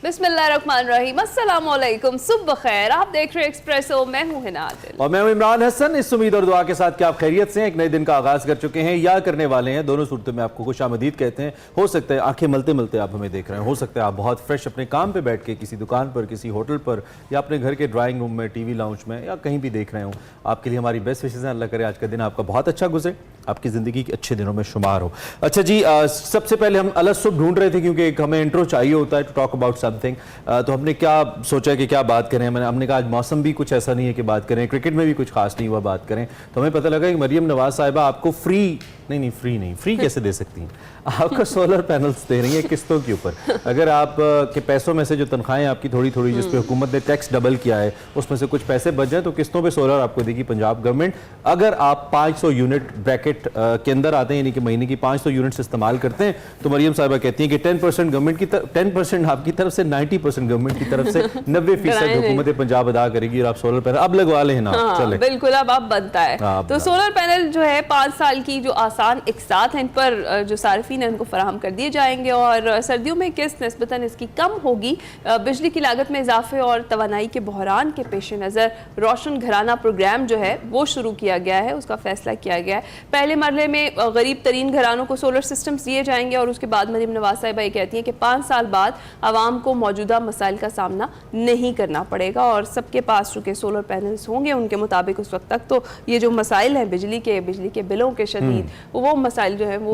बिस्मिल्लाहिर्रहमानिर्रहीम, अस्सलाम वालेकुम, सुबह खैर। आप देख रहे हैं एक्सप्रेसो, मैं हूं हिना आदिल और मैं हूं इमरान हसन। इस उम्मीद और दुआ के साथ कि आप खैरियत से एक नए दिन का आगाज कर चुके हैं या करने वाले हैं। दोनों सूरतों में आपको खुशामदीद कहते हैं। हो सकता है आंखें मलते मलते आप हमें देख रहे हैं, हो सकता है आप बहुत फ्रेश अपने काम पे बैठ के किसी दुकान पर, किसी होटल पर या अपने घर के ड्राइंग रूम में, टीवी लाउंज में या कहीं भी देख रहे हो। आपके लिए हमारी बेस्ट विशेज़ हैं। अल्लाह करे आज का दिन आपका बहुत अच्छा गुजरे, आपकी ज़िंदगी के अच्छे दिनों में शुमार हो। अच्छा जी, सबसे पहले हम अलग सुबह ढूंढ रहे थे क्योंकि एक हमें इंट्रो चाहिए होता है टू टॉक अबाउट समथिंग। तो हमने क्या सोचा कि क्या बात करें। हमने कहा आज मौसम भी कुछ ऐसा नहीं है कि बात करें, क्रिकेट में भी कुछ खास नहीं हुआ बात करें। तो हमें पता लगा कि मरियम नवाज साहिबा आपको फ्री कैसे दे सकती हैं। आपको सोलर पैनल्स दे रही है किस्तों के ऊपर। अगर आप के पैसों में से जो तनख्वाहें आपकी थोड़ी थोड़ी जिस पे हुकूमत ने टैक्स डबल किया है उसमें से कुछ पैसे बच जाए तो किस्तों पे सोलर आपको देगी पंजाब गवर्नमेंट। अगर आप 500 यूनिट ब्रैकेट के अंदर आते हैं, यानी कि महीने की 500 यूनिट्स इस्तेमाल करते हैं, तो मरियम साहिबा कहती हैं कि 10% गवर्नमेंट की 10% आपकी तरफ से, 90% गवर्नमेंट की तरफ से 90% हुकूमत पंजाब अदा करेगी। और आप सोलर पैनल अब लगवा लें ना। चले बिल्कुल, अब बनता है। तो सोलर पैनल जो है 5 साल की जो आसान इकसात हैं इन पर जो सार्फिन है उनको फराहम कर दिए जाएंगे और सर्दियों में किस्त निस्बतन इसकी कम होगी। बिजली की लागत में इजाफे और तवानाई के बहरान के पेश नज़र रोशन घराना प्रोग्राम जो है वो शुरू किया गया है, उसका फैसला किया गया है। पहले मरले में गरीब तरीन घरानों को सोलर सिस्टम्स दिए जाएंगे और उसके बाद मरियम नवाज साहिबा ये कहती हैं कि 5 साल बाद आवाम को मौजूदा मसाइल का सामना नहीं करना पड़ेगा और सबके पास चूँकि सोलर पैनल्स होंगे उनके मुताबिक उस वक्त तक तो ये जो मसाइल हैं बिजली के बिलों के शदीद वो मसाइल जो है वो।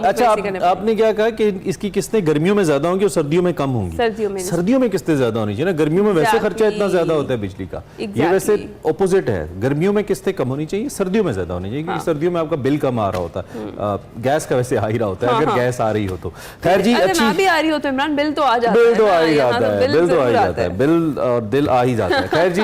अच्छा, आपने क्या कहा कि इसकी किस्तें गर्मियों में ज्यादा होंगी और सर्दियों में कम होंगी। सर्दियों में किस्तें ज्यादा होनी चाहिए ना, गर्मियों में वैसे खर्चा इतना ज्यादा होता है बिजली का। ये वैसे ऑपोजिट है, गर्मियों में किस्तें कम होनी चाहिए, सर्दियों में ज्यादा होनी चाहिए क्योंकि सर्दियों में आपका बिल कम आ रहा होता है। गैस का वैसे आ ही रहा होता है, अगर गैस आ रही हो तो। खैर जी, अच्छी भी आ रही हो तो इमरान बिल तो आ जाता है, बिल तो आ ही जाता है, बिल और दिल आ ही जाता है। खैर जी,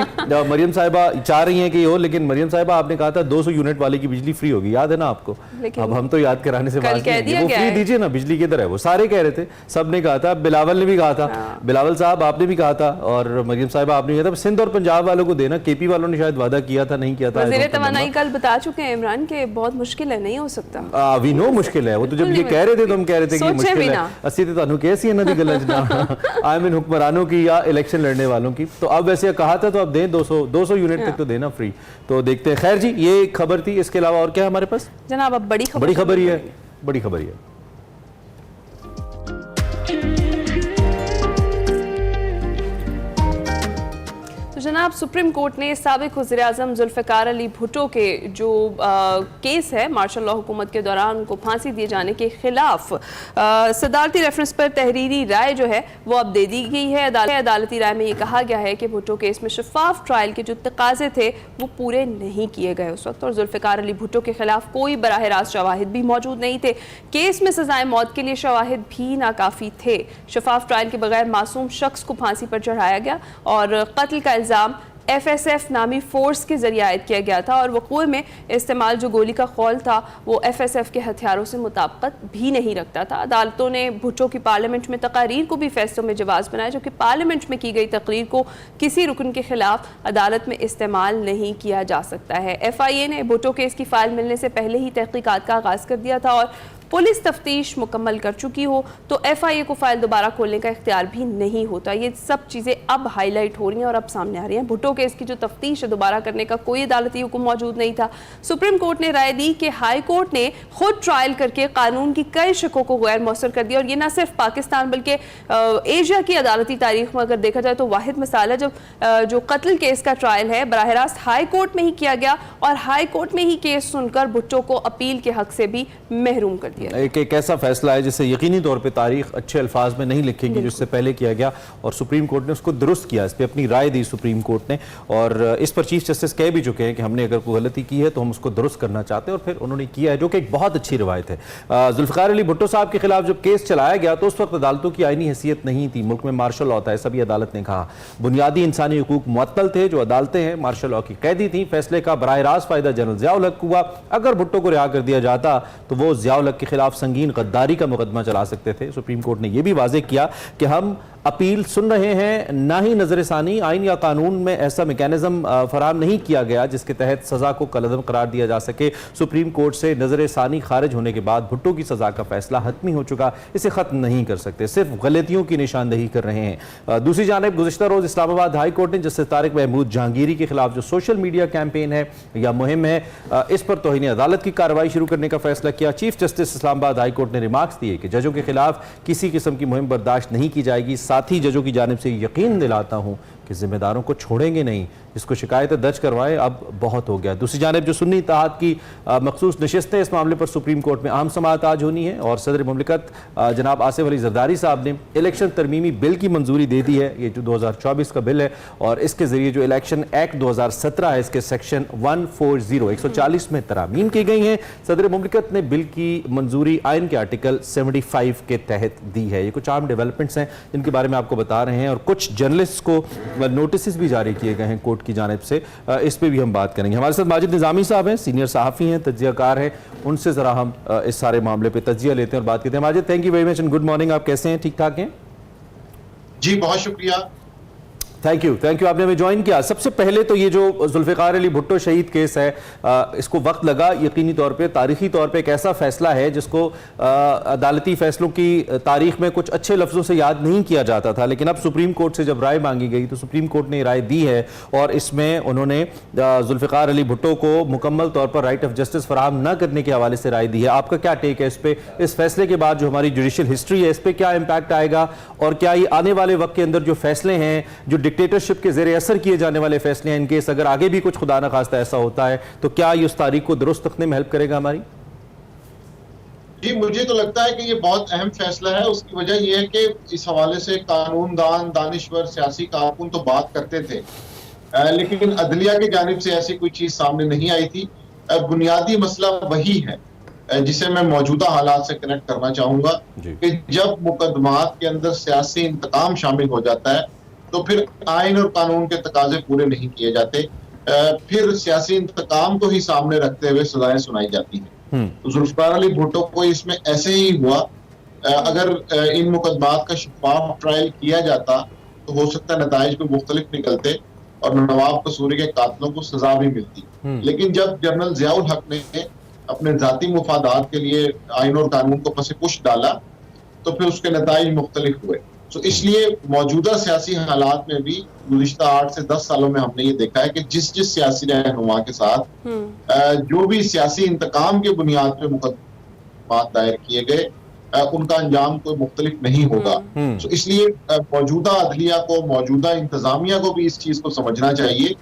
मरियम साहिबा चाह रही हैं कि हो, लेकिन मरियम साहिबा आपने कहा था 200 यूनिट वाले की बिजली फ्री होगी, याद है ना आपको? अब हम तो याद कराने से बात नहीं, वो फ्री दीजिए ना, बिजली किधर है? वो सारे कह रहे थे, सब ने कहा था, बिलावल ने भी कहा था, बिलावल साहब आपने भी कहा था और मरियम साहिबा आपने कहा था। सिंध और पंजाब वालों को देना, केपी वालों ने शायद वादा किया था, नहीं किया था। वज़ीर तवानाई कल बता चुके हैं इमरान के बहुत मुश्किल है, नहीं हो सकता। वी नो मुश्किल है, वो तो जब ये कह रहे थे तो हम कह रहे थे कि मुश्किल है। अस्सी तो तानू कैसी है ना दी गलत आई मीन हुक्मरानों की या इलेक्शन लड़ने वालों की। तो अब वैसे कहा था तो अब दें 200 यूनिट तक तो देना फ्री, तो देखते हैं। खैर जी, ये खबर थी। इसके अलावा और क्या है हमारे पास जनाब? अब बड़ी खबर ही है, बड़ी खबर ही है। तो जनाब, सुप्रीम कोर्ट ने साबिक वज़ीर-ए-आज़म जुल्फ़िकार अली भुट्टो के जो केस है मार्शल लॉ हुकूमत के दौरान उनको फांसी दिए जाने के खिलाफ सदारती रेफरेंस पर तहरीरी राय जो है वो अब दे दी गई है। अदालती राय में ये कहा गया है कि भुट्टो केस में शफाफ ट्रायल के जो तकाजे थे वो पूरे नहीं किए गए उस वक्त, और जुल्फ़िकार अली भुट्टो के खिलाफ कोई बराह रास्त शवाहिद भी मौजूद नहीं थे। केस में सजाए मौत के लिए शवाहिद भी नाकाफी थे। शफाफ ट्रायल के बगैर मासूम शख्स को फांसी पर चढ़ाया गया और कत्ल का इल्ज़ाम FSF नामी फोर्स के जरिए आयद किया गया था और वक़ूए में इस्तेमाल जो गोली का खौल था वो FSF के हथियारों से मुताबिकत भी नहीं रखता था। अदालतों ने भुट्टो की पार्लियामेंट में तकारीर को भी फैसलों में जवाज़ बनाया, जो कि पार्लियामेंट में की गई तकरीर को किसी रुकन के खिलाफ अदालत में इस्तेमाल नहीं किया जा सकता है। FIA ने भुट्टो केस की फाइल मिलने से पहले ही तहकीकात का आगाज़ कर दिया था और पुलिस तफ्तीश मुकम्मल कर चुकी हो तो FIA को फाइल दोबारा खोलने का इख्तियार भी नहीं होता। ये सब चीज़ें अब हाईलाइट हो रही हैं और अब सामने आ रही हैं। भुट्टो केस की जो तफ्तीश है दोबारा करने का कोई अदालती हुक्म मौजूद नहीं था। सुप्रीम कोर्ट ने राय दी कि हाई कोर्ट ने खुद ट्रायल करके कानून की कई शकों को गैर मौसर कर दिया और ये ना सिर्फ पाकिस्तान बल्कि एशिया की अदालती तारीख में अगर देखा जाए तो वाहिद मिसाल है जब जो कत्ल केस का ट्रायल है बराह रास्त हाई कोर्ट में ही किया गया और हाई कोर्ट में ही केस सुनकर भुट्टो को अपील के हक से भी महरूम कर एक ऐसा फैसला है जिससे यकीनी तौर पे तारीख अच्छे अल्फाज में नहीं लिखेंगी जिससे पहले किया गया और सुप्रीम कोर्ट ने उसको दुरुस्त किया। इस पर अपनी राय दी सुप्रीम कोर्ट ने और इस पर चीफ जस्टिस कह भी चुके हैं कि हमने अगर कोई गलती की है तो हम उसको दुरुस्त करना चाहते हैं और फिर उन्होंने किया है, जो कि एक बहुत अच्छी रिवायत है। जुल्फ़िकार अली भुट्टो साहब के खिलाफ जब केस चलाया गया तो उस वक्त अदालतों की आईनी हैसियत नहीं थी, मुल्क में मार्शल लॉ होता है, सभी अदालत ने कहा। बुनियादी इंसानी हुकूक मुअत्तल थे, जो अदालतें हैं मार्शल लॉ की कैदी थी। फैसले का बराह रास्त फायदा जनरल ज़ियाउल हक हुआ। अगर भुट्टो को रिहा कर दिया जाता तो वो ज़ियाउल हक के खिलाफ संगीन गद्दारी का मुकदमा चला सकते थे। सुप्रीम कोर्ट ने यह भी वाज़ेह किया कि हम अपील सुन रहे हैं, ना ही नजरसानी आइन या कानून में ऐसा मैकेनिज्म फराहम नहीं किया गया जिसके तहत सजा को कलअदम करार दिया जा सके। सुप्रीम कोर्ट से नजरसानी खारिज होने के बाद भुट्टो की सजा का फैसला हतमी हो चुका, इसे खत्म नहीं कर सकते, सिर्फ गलतियों की निशानदेही कर रहे हैं। दूसरी जानिब गुज़िश्ता रोज इस्लामाबाद हाई कोर्ट ने जस्टिस तारिक महमूद जहांगीरी के खिलाफ जो सोशल मीडिया कैंपेन है या मुहिम है, इस पर तौहीन अदालत की कार्रवाई शुरू करने का फैसला किया। Chief justice Islamabad high court ने रिमार्क्स दिए कि जजों के खिलाफ किसी किस्म की मुहिम बर्दाश्त नहीं की जाएगी, साथ ही जजों की जानिब से यकीन दिलाता हूं कि जिम्मेदारों को छोड़ेंगे नहीं, इसको शिकायतें दर्ज करवाएं, अब बहुत हो गया। दूसरी जानिब जो सुन्नी इत्तेहाद की मखसूस नशिस्तें इस मामले पर सुप्रीम कोर्ट में अहम समाअत आज होनी है और सदर मुमलिकत जनाब आसिफ अली जरदारी साहब ने इलेक्शन तरमीमी बिल की मंजूरी दे दी है। ये जो 2024 का बिल है और इसके जरिए जो इलेक्शन एक्ट 2017 है, इसके सेक्शन 140 में तरामीम की गई हैं। सदर मुमलिकत ने बिल की मंजूरी आइन के आर्टिकल 75 के तहत दी है। ये कुछ आम डेवलपमेंट्स हैं जिनके बारे में आपको बता रहे हैं और कुछ जर्नलिस्ट को नोटिस भी जारी किए गए हैं कोर्ट की जानिब से, इस पे भी हम बात करेंगे। हमारे साथ माजिद निजामी साहब हैं, सीनियर सहाफ़ी हैं, तज्जियाकार हैं, उनसे ज़रा हम इस सारे मामले पे तज्जिया लेते हैं और बात करते हैं। Majid, thank you very much and good morning, आप कैसे हैं? ठीक ठाक हैं? जी बहुत शुक्रिया। थैंक यू आपने हमें ज्वाइन किया। सबसे पहले तो ये जो जुल्फ़िकार अली भुट्टो शहीद केस है, इसको वक्त लगा, यकीनी तौर पे तारीखी तौर पे एक ऐसा फैसला है जिसको अदालती फैसलों की तारीख में कुछ अच्छे लफ्ज़ों से याद नहीं किया जाता था, लेकिन अब सुप्रीम कोर्ट से जब राय मांगी गई तो सुप्रीम कोर्ट ने राय दी है और इसमें उन्होंने जुल्फ़िकार अली भुट्टो को मुकम्मल तौर पर राइट ऑफ जस्टिस फराहम न करने के हवाले से राय दी है। आपका क्या टेक है इस पर? इस फैसले के बाद जो हमारी जुडिशियल हिस्ट्री है, इस पर क्या इम्पैक्ट आएगा और क्या ये आने वाले वक्त के अंदर जो फैसले हैं, जो डिक्टेटरशिप के ज़ेरे असर किए जाने वाले फैसले हैं, इनकेस अगर आगे भी कुछ खुदा न खास्ता ऐसा होता है तो क्या ये उस तारीख को दुरुस्त रखने में हेल्प करेगा हमारी? जी मुझे तो लगता है कि ये बहुत अहम फैसला है। उसकी वजह यह है कि इस हवाले से कानूनदान, दानिश्वर, सियासी कारकुन तो बात करते थे, लेकिन अदलिया की जानिब से ऐसी कोई चीज सामने नहीं आई थी। बुनियादी मसला वही है जिसे मैं मौजूदा हालात से कनेक्ट करना चाहूंगा कि जब मुकदमात के अंदर सियासी इंतकाम शामिल हो जाता है तो फिर आइन और कानून के तकाजे पूरे नहीं किए जाते, फिर सियासी इंतकाम को ही सामने रखते हुए सजाएं सुनाई जाती हैं। तो जुल्फ़िकार अली भुट्टो को इसमें ऐसे ही हुआ। अगर इन मुकदमात का शफाफ ट्रायल किया जाता तो हो सकता है नताइज भी मुख्तलिफ निकलते और नवाब कसूरी के कातलों को सजा भी मिलती। लेकिन जब जनरल ज़ियाउल हक ने अपने जाती मुफादात के लिए आइन और कानून को पसे पुश डाला तो फिर उसके नताइज मुख्तलिफ हुए। तो इसलिए मौजूदा सियासी हालात में भी गुज़िश्ता 8 से 10 सालों में हमने ये देखा है कि जिस सियासी रहनुमा के साथ जो भी सियासी इंतकाम के बुनियाद पे मुकदमात दायर किए गए, उनका अंजाम कोई मुख्तलिफ नहीं होगा। तो इसलिए मौजूदा अदलिया को, मौजूदा इंतजामिया को भी इस चीज को समझना चाहिए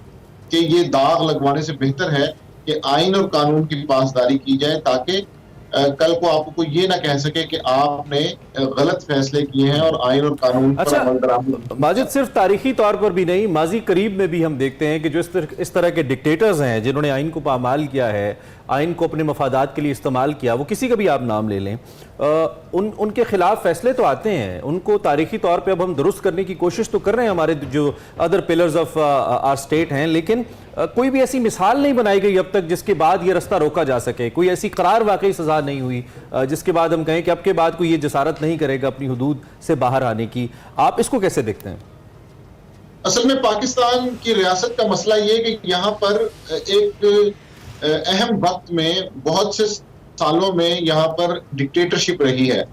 कि ये दाग लगवाने से बेहतर है कि आइन और कानून की पासदारी की जाए, ताकि कल को आपको कोई ये ना कह सके कि आपने गलत फैसले किए हैं और आइन और कानून पर अमल दरामद। माजिद, सिर्फ तारीखी तौर पर भी नहीं, माजी करीब में भी हम देखते हैं कि जो इस तरह के डिक्टेटर्स हैं जिन्होंने आइन को पामाल किया है, आइन को अपने मफादात के लिए इस्तेमाल किया, वो किसी का भी आप नाम ले लें, उनके खिलाफ फैसले तो आते हैं, उनको तारीखी तौर पे अब हम दुरुस्त करने की कोशिश तो कर रहे हैं, हमारे जो other pillars of our state हैं, लेकिन कोई भी ऐसी मिसाल नहीं बनाई गई अब तक जिसके बाद ये रास्ता रोका जा सके। कोई ऐसी करार वाकई सजा नहीं हुई जिसके बाद हम कहें कि अब के बाद कोई ये जसारत नहीं करेगा अपनी हुदूद से बाहर आने की। आप इसको कैसे देखते हैं? असल में पाकिस्तान की रियासत का मसला ये कि यहाँ पर एक अहम वक्त में बहुत से सालों में यहाँ पर डिक्टेटरशिप रही है,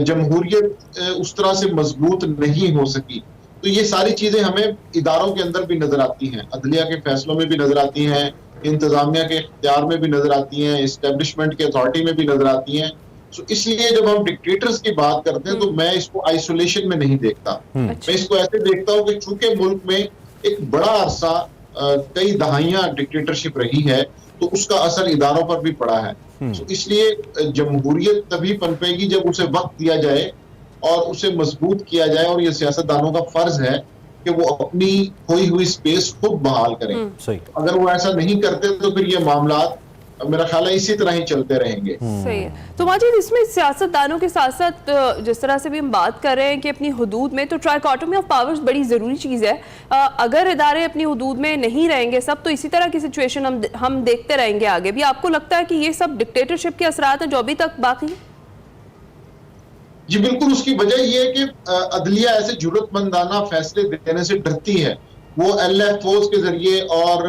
जमहूरियत उस तरह से मजबूत नहीं हो सकी। तो ये सारी चीजें हमें इदारों के अंदर भी नजर आती हैं, अदलिया के फैसलों में भी नजर आती हैं, इंतजामिया के इख्तियार में भी नजर आती हैं, इस्टेब्लिशमेंट के अथॉरिटी में भी नजर आती हैं। तो इसलिए जब हम डिक्टेटर्स की बात करते हैं तो मैं इसको आइसोलेशन में नहीं देखता, मैं इसको ऐसे देखता हूँ कि चूंकि मुल्क में एक बड़ा अरसा कई दहाइयां डिक्टेटरशिप रही है तो उसका असर इदारों पर भी पड़ा है। तो इसलिए जमहूरियत तभी पनपेगी जब उसे वक्त दिया जाए और उसे मजबूत किया जाए, और ये सियासतदानों का फर्ज है कि वो अपनी खोई हुई स्पेस खुद बहाल करें। अगर वो ऐसा नहीं करते तो फिर ये मामलात मेरा ख्याल है इसी तरह ही चलते रहेंगे। सही है। तो माजिद, इसमें सियासतदानों के साथ साथ जिस तरह से भी हम बात कर रहे हैं कि अपनी हुदूद में, तो ट्राइकोटोमी ऑफ पावर्स बड़ी ज़रूरी चीज़ है। अगर इदारे अपनी हुदूद में नहीं रहेंगे सब, तो इसी तरह की सिचुएशन हम देखते रहेंगे आगे भी। आपको लगता है कि ये सब डिक्टेटरशिप के असरात हैं जो अभी तक बाकी हैं? जी बिल्कुल, उसकी वजह ये है कि अदलिया ऐसे जरूरतमंदाना फैसले देने से डरती है। वो LFOs के जरिए और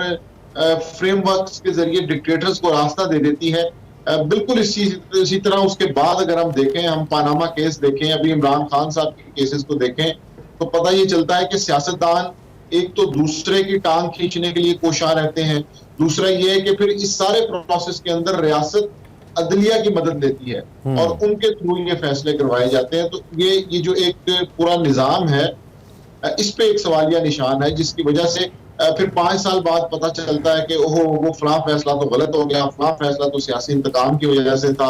फ्रेमवर्क्स के जरिए डिक्टेटर्स को रास्ता दे देती है। बिल्कुल इसी तरह उसके बाद अगर हम देखें, हम पानामा केस देखें, अभी इमरान खान साहब के केसेस को देखें, तो पता ये चलता है कि सियासतदान एक तो दूसरे की टांग खींचने के लिए कोशा रहते हैं, दूसरा ये है कि फिर इस सारे प्रोसेस के अंदर रियासत अदलिया की मदद लेती है और उनके थ्रू ये फैसले करवाए जाते हैं। तो ये जो एक पूरा निजाम है, इस पे एक सवालिया निशान है, जिसकी वजह से फिर 5 साल बाद पता चलता है कि ओहो वो फलां फैसला तो गलत हो गया, फलां फैसला तो सियासी इंतकाम की वजह से था।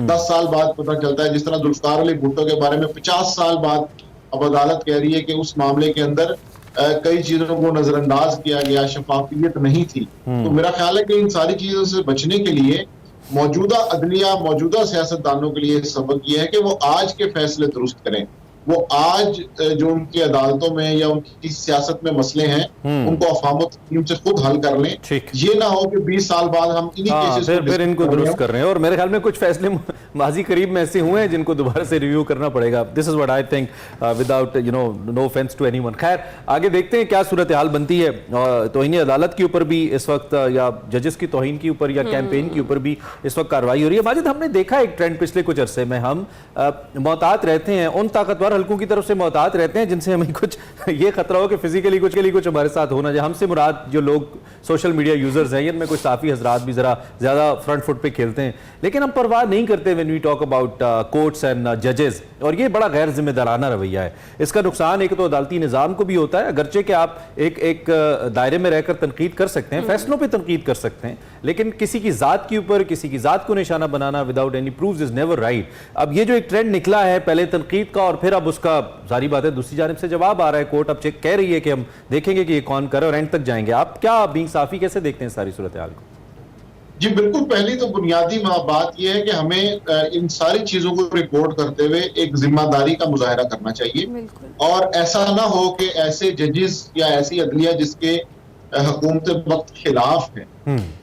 10 साल बाद पता चलता है, जिस तरह जुल्फकार अली भुट्टो के बारे में 50 साल बाद अब अदालत कह रही है कि उस मामले के अंदर कई चीजों को नजरअंदाज किया गया, शफाफियत नहीं थी। तो मेरा ख्याल है कि इन सारी चीजों से बचने के लिए मौजूदा अदलिया, मौजूदा सियासतदानों के लिए सबक यह है कि वो आज के फैसले दुरुस्त करें। वो आज जो उनकी अदालतों में या उनकी सियासत में मसले हैं, उनको अफवाह तफहीम से खुद हल कर लें। ये ना हो कि 20 साल बाद हम इन्हीं केसेस फिर इनको दुरुस्त कर रहे हैं। और मेरे ख्याल में कुछ फैसले माजी करीब में ऐसे हुए हैं जिनको दोबारा से रिव्यू करना पड़ेगा। This is what I think, without no offence to anyone. खैर, आगे देखते हैं क्या सूरत हाल बनती है। तौहीन अदालत के ऊपर भी इस वक्त, या जजेस की तौहीन के ऊपर, या कैंपेन के ऊपर भी इस वक्त कार्रवाई हो रही है। माजिद, हमने देखा एक ट्रेंड पिछले कुछ अरसे में, हम मोहतात रहते हैं, उन ताकतवर हल्कों की तरफ से मोहतात रहते हैं जिनसे हमें कुछ ये खतरा हो कि फिजिकली कुछ हमारे साथ होना चाहिए। हमसे मुराद जो लोग सोशल मीडिया यूजर्स हैं, इनमें कुछ साफी हजरात भी जरा ज्यादा फ्रंट फुट पे खेलते हैं, लेकिन हम परवाह नहीं करते when we talk about courts and जजेस। और ये बड़ा गैर जिम्मेदाराना रवैया है। इसका नुकसान एक तो अदालती निजाम को भी होता है, अगरचे कि आप एक दायरे में रहकर तनकीद कर सकते हैं, फैसलों पर तनकीद कर सकते हैं, लेकिन किसी की जात के ऊपर, किसी की जात को निशाना बनाना without any proof is never right. अब ये जो एक ट्रेंड निकला है, पहले तनकीद का और फिर अब उसका, सारी बात है, दूसरी जानिब से जवाब आ रहा है। कोर्ट अब चेक कह रही है कि हम देखेंगे कि ये कौन करे और एंड तक जाएंगे। आप क्या बीइंग साफी कैसे देखते हैं सारी सूरत हाल को? जी बिल्कुल, पहली तो बुनियादी बात यह है कि हमें इन सारी चीजों को रिपोर्ट करते हुए एक जिम्मेदारी का मुजाहरा करना चाहिए, और ऐसा ना हो कि ऐसे जजेस या ऐसी अदलिया जिसके हुकूमत वक्त खिलाफ है,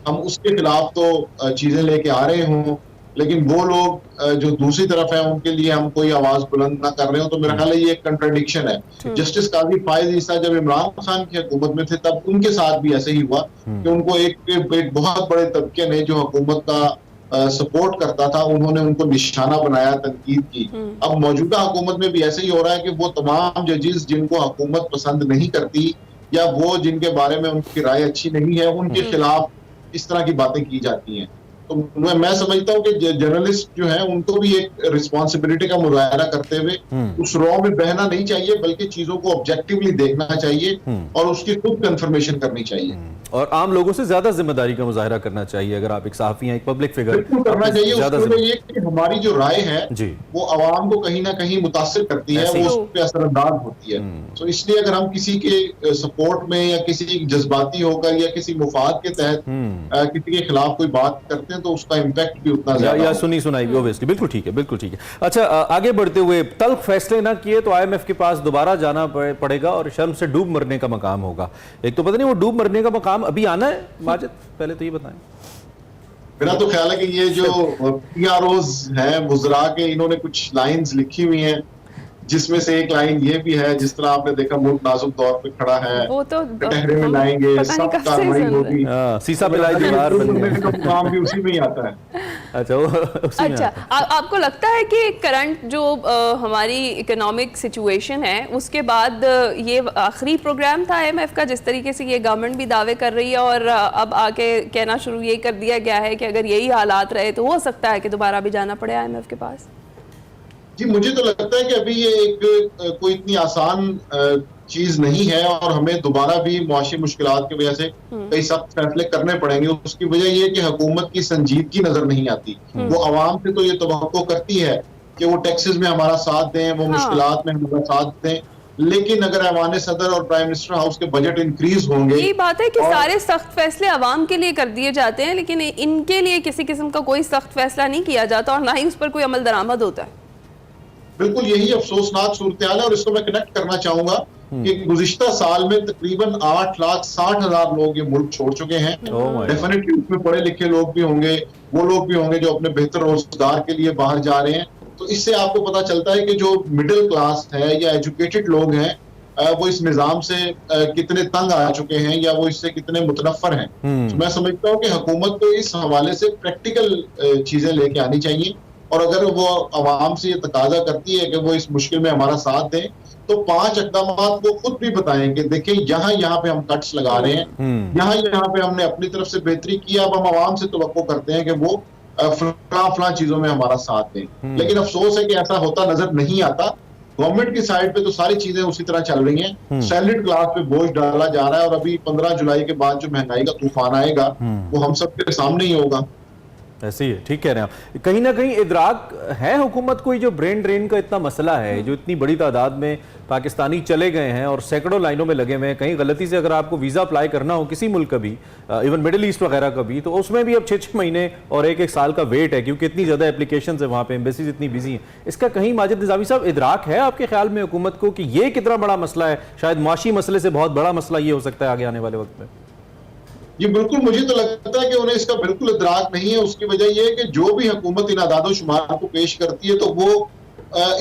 हम उसके खिलाफ तो चीजें लेके आ रहे हों, लेकिन वो लोग जो दूसरी तरफ है उनके लिए हम कोई आवाज बुलंद ना कर रहे हो। तो मेरा ख्याल है ये एक कंट्राडिक्शन है। जस्टिस काजी फायज ईसा जब इमरान खान की हुकूमत में थे, तब उनके साथ भी ऐसे ही हुआ कि उनको एक बहुत बड़े तबके ने जो हुकूमत का सपोर्ट करता था, उन्होंने उनको निशाना बनाया, तनकीद की। अब मौजूदा हुकूमत में भी ऐसे ही हो रहा है कि वो तमाम जजेस जिनको हुकूमत पसंद नहीं करती, या वो जिनके बारे में उनकी राय अच्छी नहीं है, उनके खिलाफ इस तरह की बातें की जाती हैं। तो मैं समझता हूँ कि जर्नलिस्ट जो है उनको भी एक रिस्पॉन्सिबिलिटी का मुजाहरा करते हुए उस रॉ में बहना नहीं चाहिए, बल्कि चीजों को ऑब्जेक्टिवली देखना चाहिए और उसकी खुद कंफर्मेशन करनी चाहिए, और आम लोगों से ज्यादा जिम्मेदारी का मुजाहरा करना चाहिए। अगर आप एक सहाफी हैं, एक पब्लिक फिगर, बिल्कुल करना चाहिए। उसमें ये कि हमारी जो राय है वो आवाम को कहीं ना कहीं मुतासिर करती है, वो उस पर असरअंदाज होती है। तो इसलिए अगर हम किसी के सपोर्ट में या किसी जज्बाती होकर या किसी मुफाद के तहत किसी के खिलाफ कोई बात करते हैं, तो उसका इम्पैक्ट भी उतना ज्यादा या सुनी सुनाई भी ऑब्वियसली। बिल्कुल ठीक है, बिल्कुल ठीक है। अच्छा, आगे बढ़ते हुए, तल्ख फैसले ना किए तो IMF के पास दोबारा जाना पड़ेगा और शर्म से डूब मरने का मकाम होगा। एक तो पता नहीं वो डूब मरने का मकाम अभी आना है। माजिद, पहले तो ये बताएं। मेरा तो ख्याल है कि ये जो PROs हैं वुज़रा के, इन्होंने कुछ लाइंस लिखी हुई हैं, जिसमें से एक लाइन ये भी है, जिस तरह आपने देखा मुल्क नाजुक दौर पे खड़ा है, वो तो कटहरे में लाएंगे, सब कार्रवाई होगी, सीसा पिलाई दीवार बनने का काम भी उसी में ही आता है। अच्छा, उसी में आता है। आपको लगता है कि करंट जो हमारी इकोनॉमिक सिचुएशन है, उसके बाद ये आखिरी प्रोग्राम था IMF का, जिस तरीके से ये गवर्नमेंट भी दावे कर रही है और अब आके कहना शुरू यही कर दिया गया है कि अगर यही हालात रहे तो हो सकता है कि दोबारा भी जाना पड़े IMF के पास? जी, मुझे तो लगता है कि अभी ये एक कोई इतनी आसान चीज नहीं है, और हमें दोबारा भी मुआशी मुश्किलात की वजह से कई सख्त फैसले करने पड़ेंगे। उसकी वजह ये है कि हुकूमत की संजीदगी नजर नहीं आती। वो आवाम से तो ये तवक्को करती है कि वो टैक्सेस में हमारा साथ दें, वो मुश्किलात में हमारा साथ दें, लेकिन अगर ऐवान सदर और प्राइम मिनिस्टर हाउस के बजट इंक्रीज होंगे। यही बात है कि सारे सख्त फैसले आवाम के लिए कर दिए जाते हैं, लेकिन इनके लिए किसी किस्म का कोई सख्त फैसला नहीं किया जाता और ना ही उस पर कोई अमल दरामद होता है। बिल्कुल यही अफसोसनाक सूरत हाल है, और इसको मैं कनेक्ट करना चाहूंगा कि गुज़िश्ता साल में तकरीबन 8,60,000 लोग ये मुल्क छोड़ चुके हैं। डेफिनेटली उसमें पढ़े लिखे लोग भी होंगे, वो लोग भी होंगे जो अपने बेहतर रोजगार के लिए बाहर जा रहे हैं, तो इससे आपको पता चलता है कि जो मिडिल क्लास है या एजुकेटेड लोग हैं वो इस निज़ाम से कितने तंग आ चुके हैं या वो इससे कितने मुतनफ़र हैं। तो मैं समझता हूँ कि हुकूमत को इस हवाले से प्रैक्टिकल चीज़ें लेके आनी चाहिए, और अगर वो अवाम से ये तकाजा करती है कि वो इस मुश्किल में हमारा साथ दें, तो 5 इक़दामात वो खुद भी बताएं कि देखिए यहाँ पे हम कट्स लगा रहे हैं, यहाँ पे हमने अपनी तरफ से बेहतरी की, अब हम अवाम से तवक्को करते हैं कि वो फलां चीजों में हमारा साथ दें। लेकिन अफसोस है कि ऐसा होता नजर नहीं आता। गवर्नमेंट की साइड पे तो सारी चीजें उसी तरह चल रही हैं, सैलरीड क्लास पे बोझ डाला जा रहा है, और अभी 15 जुलाई के बाद जो महंगाई का तूफान आएगा वो हम सबके सामने ही होगा। ऐसे ही है, ठीक कह रहे हैं आप। कहीं ना कहीं इदराक है हुकूमत को, जो ब्रेन ड्रेन का इतना मसला है, जो इतनी बड़ी तादाद में पाकिस्तानी चले गए हैं और सैकड़ों लाइनों में लगे हुए हैं, कहीं गलती से अगर आपको वीज़ा अप्लाई करना हो किसी मुल्क का भी, इवन मिडिल ईस्ट वगैरह का भी, तो उसमें भी अब 6-6 महीने और 1-1 साल का वेट है, क्योंकि इतनी ज़्यादा एप्लीकेशन है वहाँ पे, एम्बेसीज इतनी बिजी हैं। इसका कहीं माजिद निज़ामी साहब इदराक है आपके ख्याल में हुकूमत को कि ये कितना बड़ा मसला है? शायद मुआशी मसले से बहुत बड़ा मसला ये हो सकता है आगे आने वाले वक्त में। जी बिल्कुल, मुझे तो लगता है कि उन्हें इसका बिल्कुल इदराक नहीं है। उसकी वजह यह है कि जो भी हुकूमत इन आदादो शुमार को पेश करती है तो वो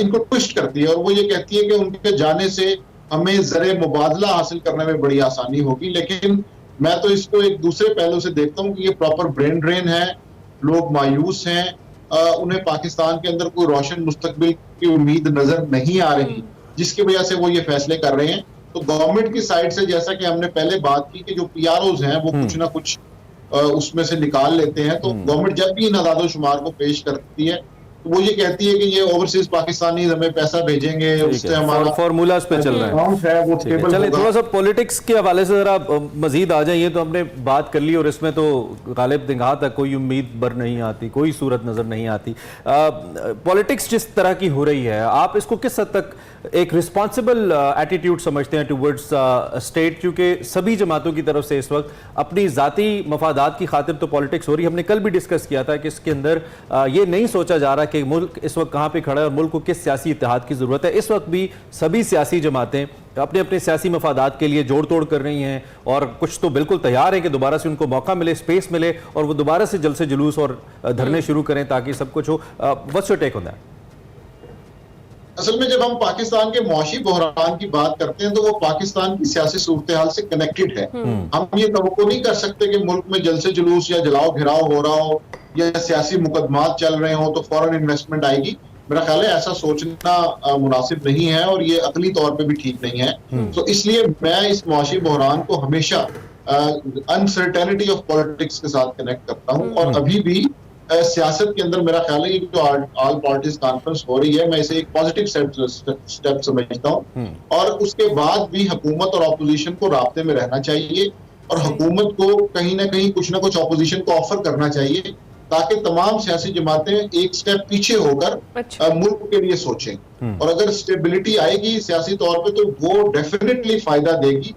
इनको ट्विस्ट करती है, और वो ये कहती है कि उनके जाने से हमें ज़रे मुबादला हासिल करने में बड़ी आसानी होगी। लेकिन मैं तो इसको एक दूसरे पहलू से देखता हूँ कि ये प्रॉपर ब्रेन ड्रेन है, लोग मायूस हैं, उन्हें पाकिस्तान के अंदर कोई रोशन मुस्तकबिल की उम्मीद नजर नहीं आ रही, जिसकी वजह से वो ये फैसले कर रहे हैं। तो गवर्नमेंट की साइड से, जैसा कि हमने पहले बात की कि जो पीआरओज हैं वो कुछ ना कुछ उसमें से निकाल लेते हैं, तो गवर्नमेंट जब भी इन आदादो शुमार को पेश करती है तो वो ये कहती है कि ये ओवरसीज पाकिस्तानी हमें पैसा भेजेंगे, उससे हमारा फॉर्मूलाज पे चल रहा है वो स्टेबल चलिए होगा। थोड़ा सा पॉलिटिक्स के हवाले से जरा मजीद आ जाइए। तो हमने बात कर ली और इसमें तो गालिब निगाह तक कोई उम्मीद बर नहीं आती, कोई सूरत नजर नहीं आती। पॉलिटिक्स जिस तरह की हो रही है, आप इसको किस हद तक एक रिस्पॉन्सिबल एटीट्यूड समझते हैं टुवर्ड्स स्टेट? क्योंकि सभी जमातों की तरफ से इस वक्त अपनी ज़ाती मफादात की खातिर तो पॉलिटिक्स हो रही है। हमने कल भी डिस्कस किया था कि इसके अंदर ये नहीं सोचा जा रहा कि मुल्क इस वक्त कहाँ पे खड़ा है और मुल्क को किस सियासी इत्तेहाद की ज़रूरत है। इस वक्त भी सभी सियासी जमातें अपने अपने सियासी मफादात के लिए जोड़ तोड़ कर रही हैं, और कुछ तो बिल्कुल तैयार है कि दोबारा से उनको मौका मिले, स्पेस मिले, और वो दोबारा से जल्द से जुलूस और धरने शुरू करें ताकि सब कुछ हो। What's your take on that? असल में जब हम पाकिस्तान के मुआशी बहरान की बात करते हैं तो वो पाकिस्तान की सियासी सूरत हाल से कनेक्टेड है। हम ये तवक्को नहीं कर सकते कि मुल्क में जलसे जुलूस या जलाओ घिराव हो रहा हो या सियासी मुकदमात चल रहे हो तो फौरन इन्वेस्टमेंट आएगी। मेरा ख्याल है ऐसा सोचना मुनासिब नहीं है और ये अकली तौर पे भी ठीक नहीं है। तो इसलिए मैं इस मुआशी बहरान को हमेशा अनसर्टेनिटी ऑफ पॉलिटिक्स के साथ कनेक्ट करता हूँ, और अभी भी सियासत के अंदर मेरा ख्याल है ये जो ऑल पार्टीज कॉन्फ्रेंस हो रही है, मैं इसे एक पॉजिटिव स्टेप समझता हूँ। और उसके बाद भी हुकूमत और अपोजिशन को राब्ते में रहना चाहिए, और हुकूमत को कहीं ना कहीं कुछ ना कुछ अपोजिशन को ऑफर करना चाहिए, ताकि तमाम सियासी जमातें एक स्टेप पीछे होकर मुल्क के लिए सोचें। और अगर स्टेबिलिटी आएगी सियासी तौर पे तो वो डेफिनेटली फायदा देगी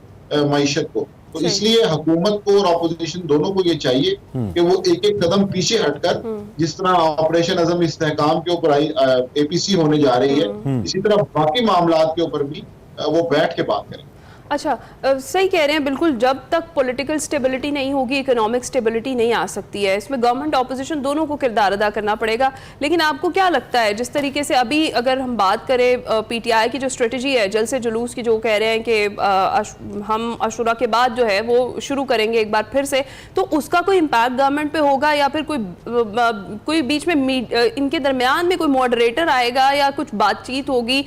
मईशत को। तो इसलिए हुकूमत को और अपोजिशन दोनों को ये चाहिए कि वो एक एक कदम पीछे हटकर, जिस तरह ऑपरेशन अज़म इस्तेहकाम के ऊपर एपीसी होने जा रही है, इसी तरह बाकी मामलात के ऊपर भी वो बैठ के बात करें। अच्छा, सही कह रहे हैं बिल्कुल। जब तक पॉलिटिकल स्टेबिलिटी नहीं होगी, इकोनॉमिक स्टेबिलिटी नहीं आ सकती है। इसमें गवर्नमेंट ऑपोजिशन दोनों को किरदार अदा करना पड़ेगा। लेकिन आपको क्या लगता है, जिस तरीके से अभी अगर हम बात करें पीटीआई की जो स्ट्रेटजी है, जल से जुलूस की, जो कह रहे हैं कि हम अशुरा के बाद जो है वो शुरू करेंगे एक बार फिर से, तो उसका कोई इम्पैक्ट गवर्नमेंट पे होगा, या फिर कोई बीच में इनके दरमियान में कोई मॉडरेटर आएगा या कुछ बातचीत होगी?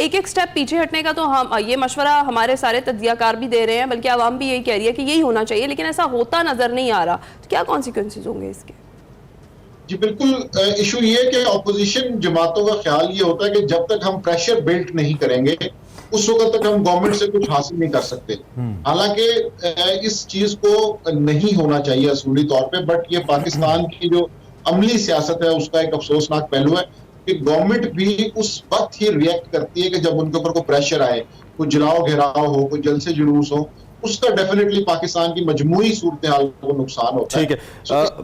एक एक स्टेप पीछे हटने का तो हम ये मशवरा हमारे सारे तज्जियाकार भी दे रहे हैं, बल्कि आवाम भी यही कह रही है कि यही होना चाहिए, लेकिन ऐसा होता नजर नहीं आ रहा। तो क्या कॉन्सिक्वेंसेस होंगे इसके? जी बिल्कुल, इशू ये है कि ऑपोजिशन जमातों का ख्याल ये होता है कि जब तक हम प्रेशर बिल्ड नहीं करेंगे उस वक्त तक हम गवर्नमेंट से कुछ हासिल नहीं कर सकते। हालांकि इस चीज को नहीं होना चाहिए असूली तौर पे, बट ये पाकिस्तान की जो अमली सियासत है उसका एक अफसोसनाक पहलू है कि गवर्नमेंट भी उस वक्त ही रिएक्ट करती है कि जब उनके ऊपर कोई प्रेशर आए, कोई जलाओ घेराव हो, कोई जलसे जुलूस हो, उसका डेफिनेटली पाकिस्तान की मजमूई सूरत हाल को नुकसान होता है। ठीक है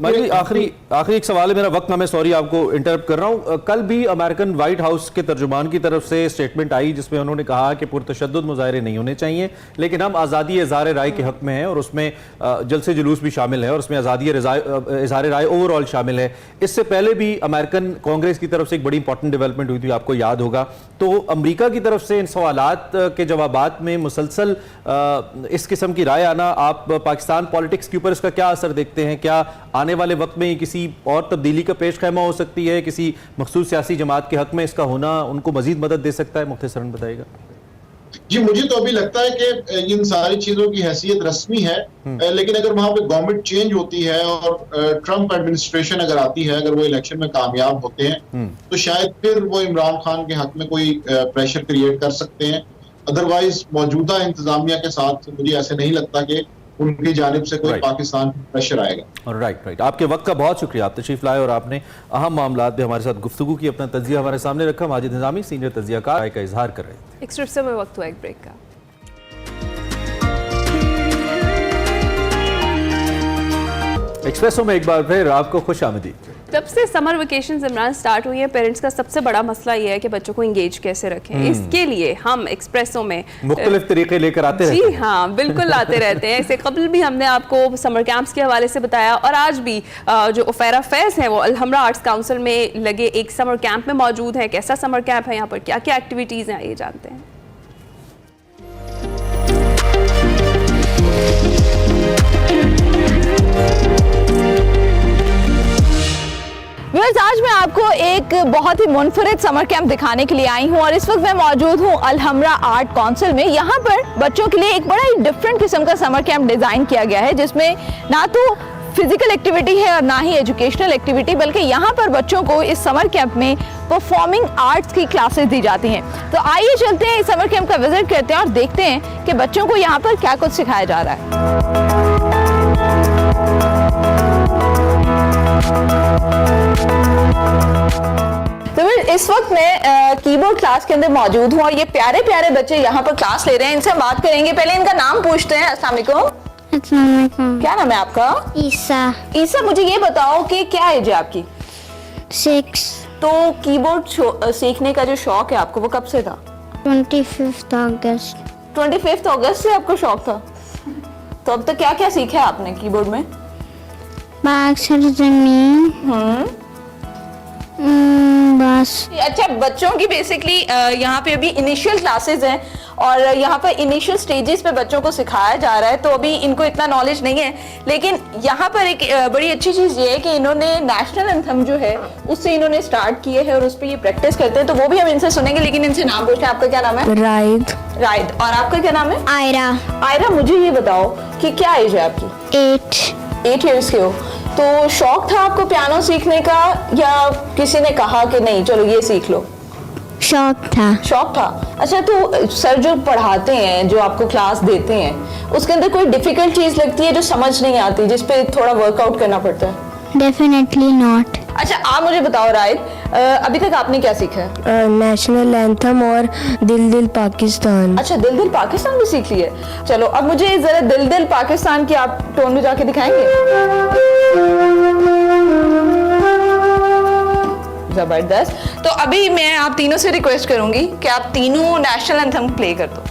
मजदी, आखिरी एक सवाल है मेरा, वक्त में सॉरी आपको इंटरप्ट कर रहा हूं। कल भी अमेरिकन व्हाइट हाउस के तर्जुमान की तरफ से स्टेटमेंट आई जिसमें उन्होंने कहा कि पुरतशद्दुद मुजाहरे नहीं होने चाहिए, लेकिन हम आज़ादी इज़हार राय के हक में हैं और उसमें जलसे जुलूस भी शामिल है और उसमें आज़ादी इज़हार राय ओवरऑल शामिल है। इससे पहले भी अमेरिकन कांग्रेस की तरफ से एक बड़ी इंपॉर्टेंट डेवलपमेंट हुई थी, आपको याद होगा। तो अमेरिका की तरफ से इन सवालात के जवाबात में मुसलसल इस किस्म की राय आना, आप पाकिस्तान पॉलिटिक्स के ऊपर इसका क्या असर देखते हैं? क्या आने वाले वक्त में किसी और तब्दीली का पेश खैमा हो सकती है? किसी मखसूस सियासी जमात के हक में इसका होना उनको मजीद मदद दे सकता है? मुख्तसरन बताइएगा। जी, मुझे तो अभी लगता है कि इन सारी चीजों की हैसियत रस्मी है, लेकिन अगर वहां पे गवर्नमेंट चेंज होती है और ट्रंप एडमिनिस्ट्रेशन अगर आती है, अगर वो इलेक्शन में कामयाब होते हैं तो शायद फिर वो इमरान खान के हक में कोई प्रेशर क्रिएट कर सकते हैं। अदरवाइज मौजूदा इंतजामिया के साथ मुझे ऐसे नहीं लगता कि उनकी जानिब से कोई पाकिस्तान पर प्रेशर आएगा। राइट, आपके वक्त का बहुत शुक्रिया, आप तशरीफ लाए और आपने अहम मामलात भी हमारे साथ गुफ्तगू की, अपना तज्जिया हमारे सामने रखा। माजिद निज़ामी सीनियर तज्जियाकार राय का इजहार कर रहे थे। एक सिर्फ समय वक्त हुआ एक ब्रेक का। एक्सप्रेसो में एक बार फिर आपको खुश आमदीद। जब से समर वेकेशन इमरान स्टार्ट हुई है, पेरेंट्स का सबसे बड़ा मसला ये है कि बच्चों को इंगेज कैसे रखें। इसके लिए हम एक्सप्रेसो में मुख्तलिफ तरीके लेकर आते हैं। जी हाँ, बिल्कुल आते रहते हैं। इससे कबल भी हमने आपको समर कैंप्स के हवाले से बताया और आज भी जो उफेरा फैज़ है वो अलहमरा आर्ट्स काउंसिल में लगे एक समर कैंप में मौजूद है। कैसा समर कैंप है, यहाँ पर क्या क्या एक्टिविटीज़ हैं, ये जानते हैं। आज मैं आपको एक बहुत ही मुनफरिद समर कैंप दिखाने के लिए आई हूँ और इस वक्त मैं मौजूद हूँ अलहमरा आर्ट काउंसिल में। यहाँ पर बच्चों के लिए एक बड़ा ही डिफरेंट किस्म का समर कैंप डिज़ाइन किया गया है, जिसमें ना तो फिजिकल एक्टिविटी है और ना ही एजुकेशनल एक्टिविटी, बल्कि यहाँ पर बच्चों को इस समर कैंप में परफॉर्मिंग आर्ट्स की क्लासेस दी जाती हैं। तो आइए चलते हैं, इस समर कैंप का विजिट करते हैं और देखते हैं कि बच्चों को यहाँ पर क्या कुछ सिखाया जा रहा है। तो इस वक्त मैं कीबोर्ड क्लास के अंदर मौजूद हूँ और ये प्यारे प्यारे बच्चे यहाँ पर क्लास ले रहे हैं। इनसे हम बात करेंगे, पहले इनका नाम पूछते हैं। अस्सलाम वालेकुम। क्या नाम है आपका? ईसा। ईसा, मुझे ये बताओ कि क्या एज है आपकी? 6। तो कीबोर्ड सीखने का जो शौक है आपको वो कब से था? 25 अगस्त। 25 अगस्त से आपको शौक था? तो अब तक क्या क्या सीखा है आपने कीबोर्ड में? बाक्सर जमीन। बस। अच्छा, बच्चों की बेसिकली यहाँ पे अभी इनिशियल क्लासेस हैं और यहाँ पर इनिशियल स्टेजेस पे बच्चों को सिखाया जा रहा है, तो अभी इनको इतना नॉलेज नहीं है। लेकिन यहाँ पर एक बड़ी अच्छी चीज़ ये है कि इन्होंने नेशनल एंथम जो है उससे इन्होंने स्टार्ट किए है और उस पर ये प्रैक्टिस करते हैं, तो वो भी हम इनसे सुनेंगे। लेकिन इनसे नाम पूछते हैं, आपका क्या नाम है? राइद। राइद। और आपका क्या नाम है? आयरा। आयरा, मुझे ये बताओ कि क्या एज है आपकी? 8 ईयर्स के हो। तो शौक था आपको पियानो सीखने का या किसी ने कहा कि नहीं चलो ये सीख लो? शौक था। शौक था। अच्छा, तो सर जो पढ़ाते हैं, जो आपको क्लास देते हैं, उसके अंदर कोई डिफिकल्ट चीज लगती है जो समझ नहीं आती, जिस पे थोड़ा वर्कआउट करना पड़ता है? Definitely not. अच्छा, आप मुझे बताओ राइट, अभी तक आपने क्या सीखा है? नेशनल एंथम और दिल दिल पाकिस्तान। अच्छा, दिल दिल पाकिस्तान भी सीख ली है। चलो अब मुझे जरा दिल दिल पाकिस्तान की आप टोन में जाके दिखाएंगे? जबरदस्त। तो अभी मैं आप तीनों से रिक्वेस्ट करूंगी कि आप तीनों नेशनल एंथम प्ले कर दो।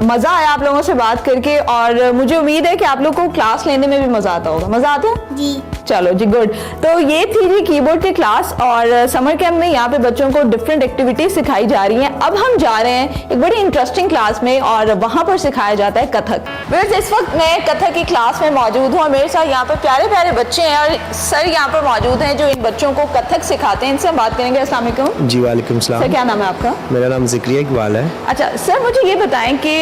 मज़ा आया आप लोगों से बात करके और मुझे उम्मीद है कि आप लोग को क्लास लेने में भी मज़ा आता होगा। मज़ा आता है जी। चलो जी, गुड। तो ये थी जी कीबोर्ड की क्लास और समर कैंप में यहाँ पे बच्चों को डिफरेंट एक्टिविटीज सिखाई जा रही हैं। अब हम जा रहे हैं एक बड़ी इंटरेस्टिंग क्लास में और वहाँ पर सिखाया जाता है कथक। वैसे इस वक्त मैं कथक की क्लास में मौजूद हूँ और मेरे साथ यहाँ पे प्यारे प्यारे बच्चे हैं और सर यहाँ पर मौजूद हैं जो इन बच्चों को कथक सिखाते हैं। इनसे हम बात करेंगे। अस्सलाम वालेकुम। जी वालेकुम सर, सलाम। क्या नाम है आपका? मेरा नाम ज़िक्रिया इकबाल है। अच्छा सर, मुझे ये बताएं कि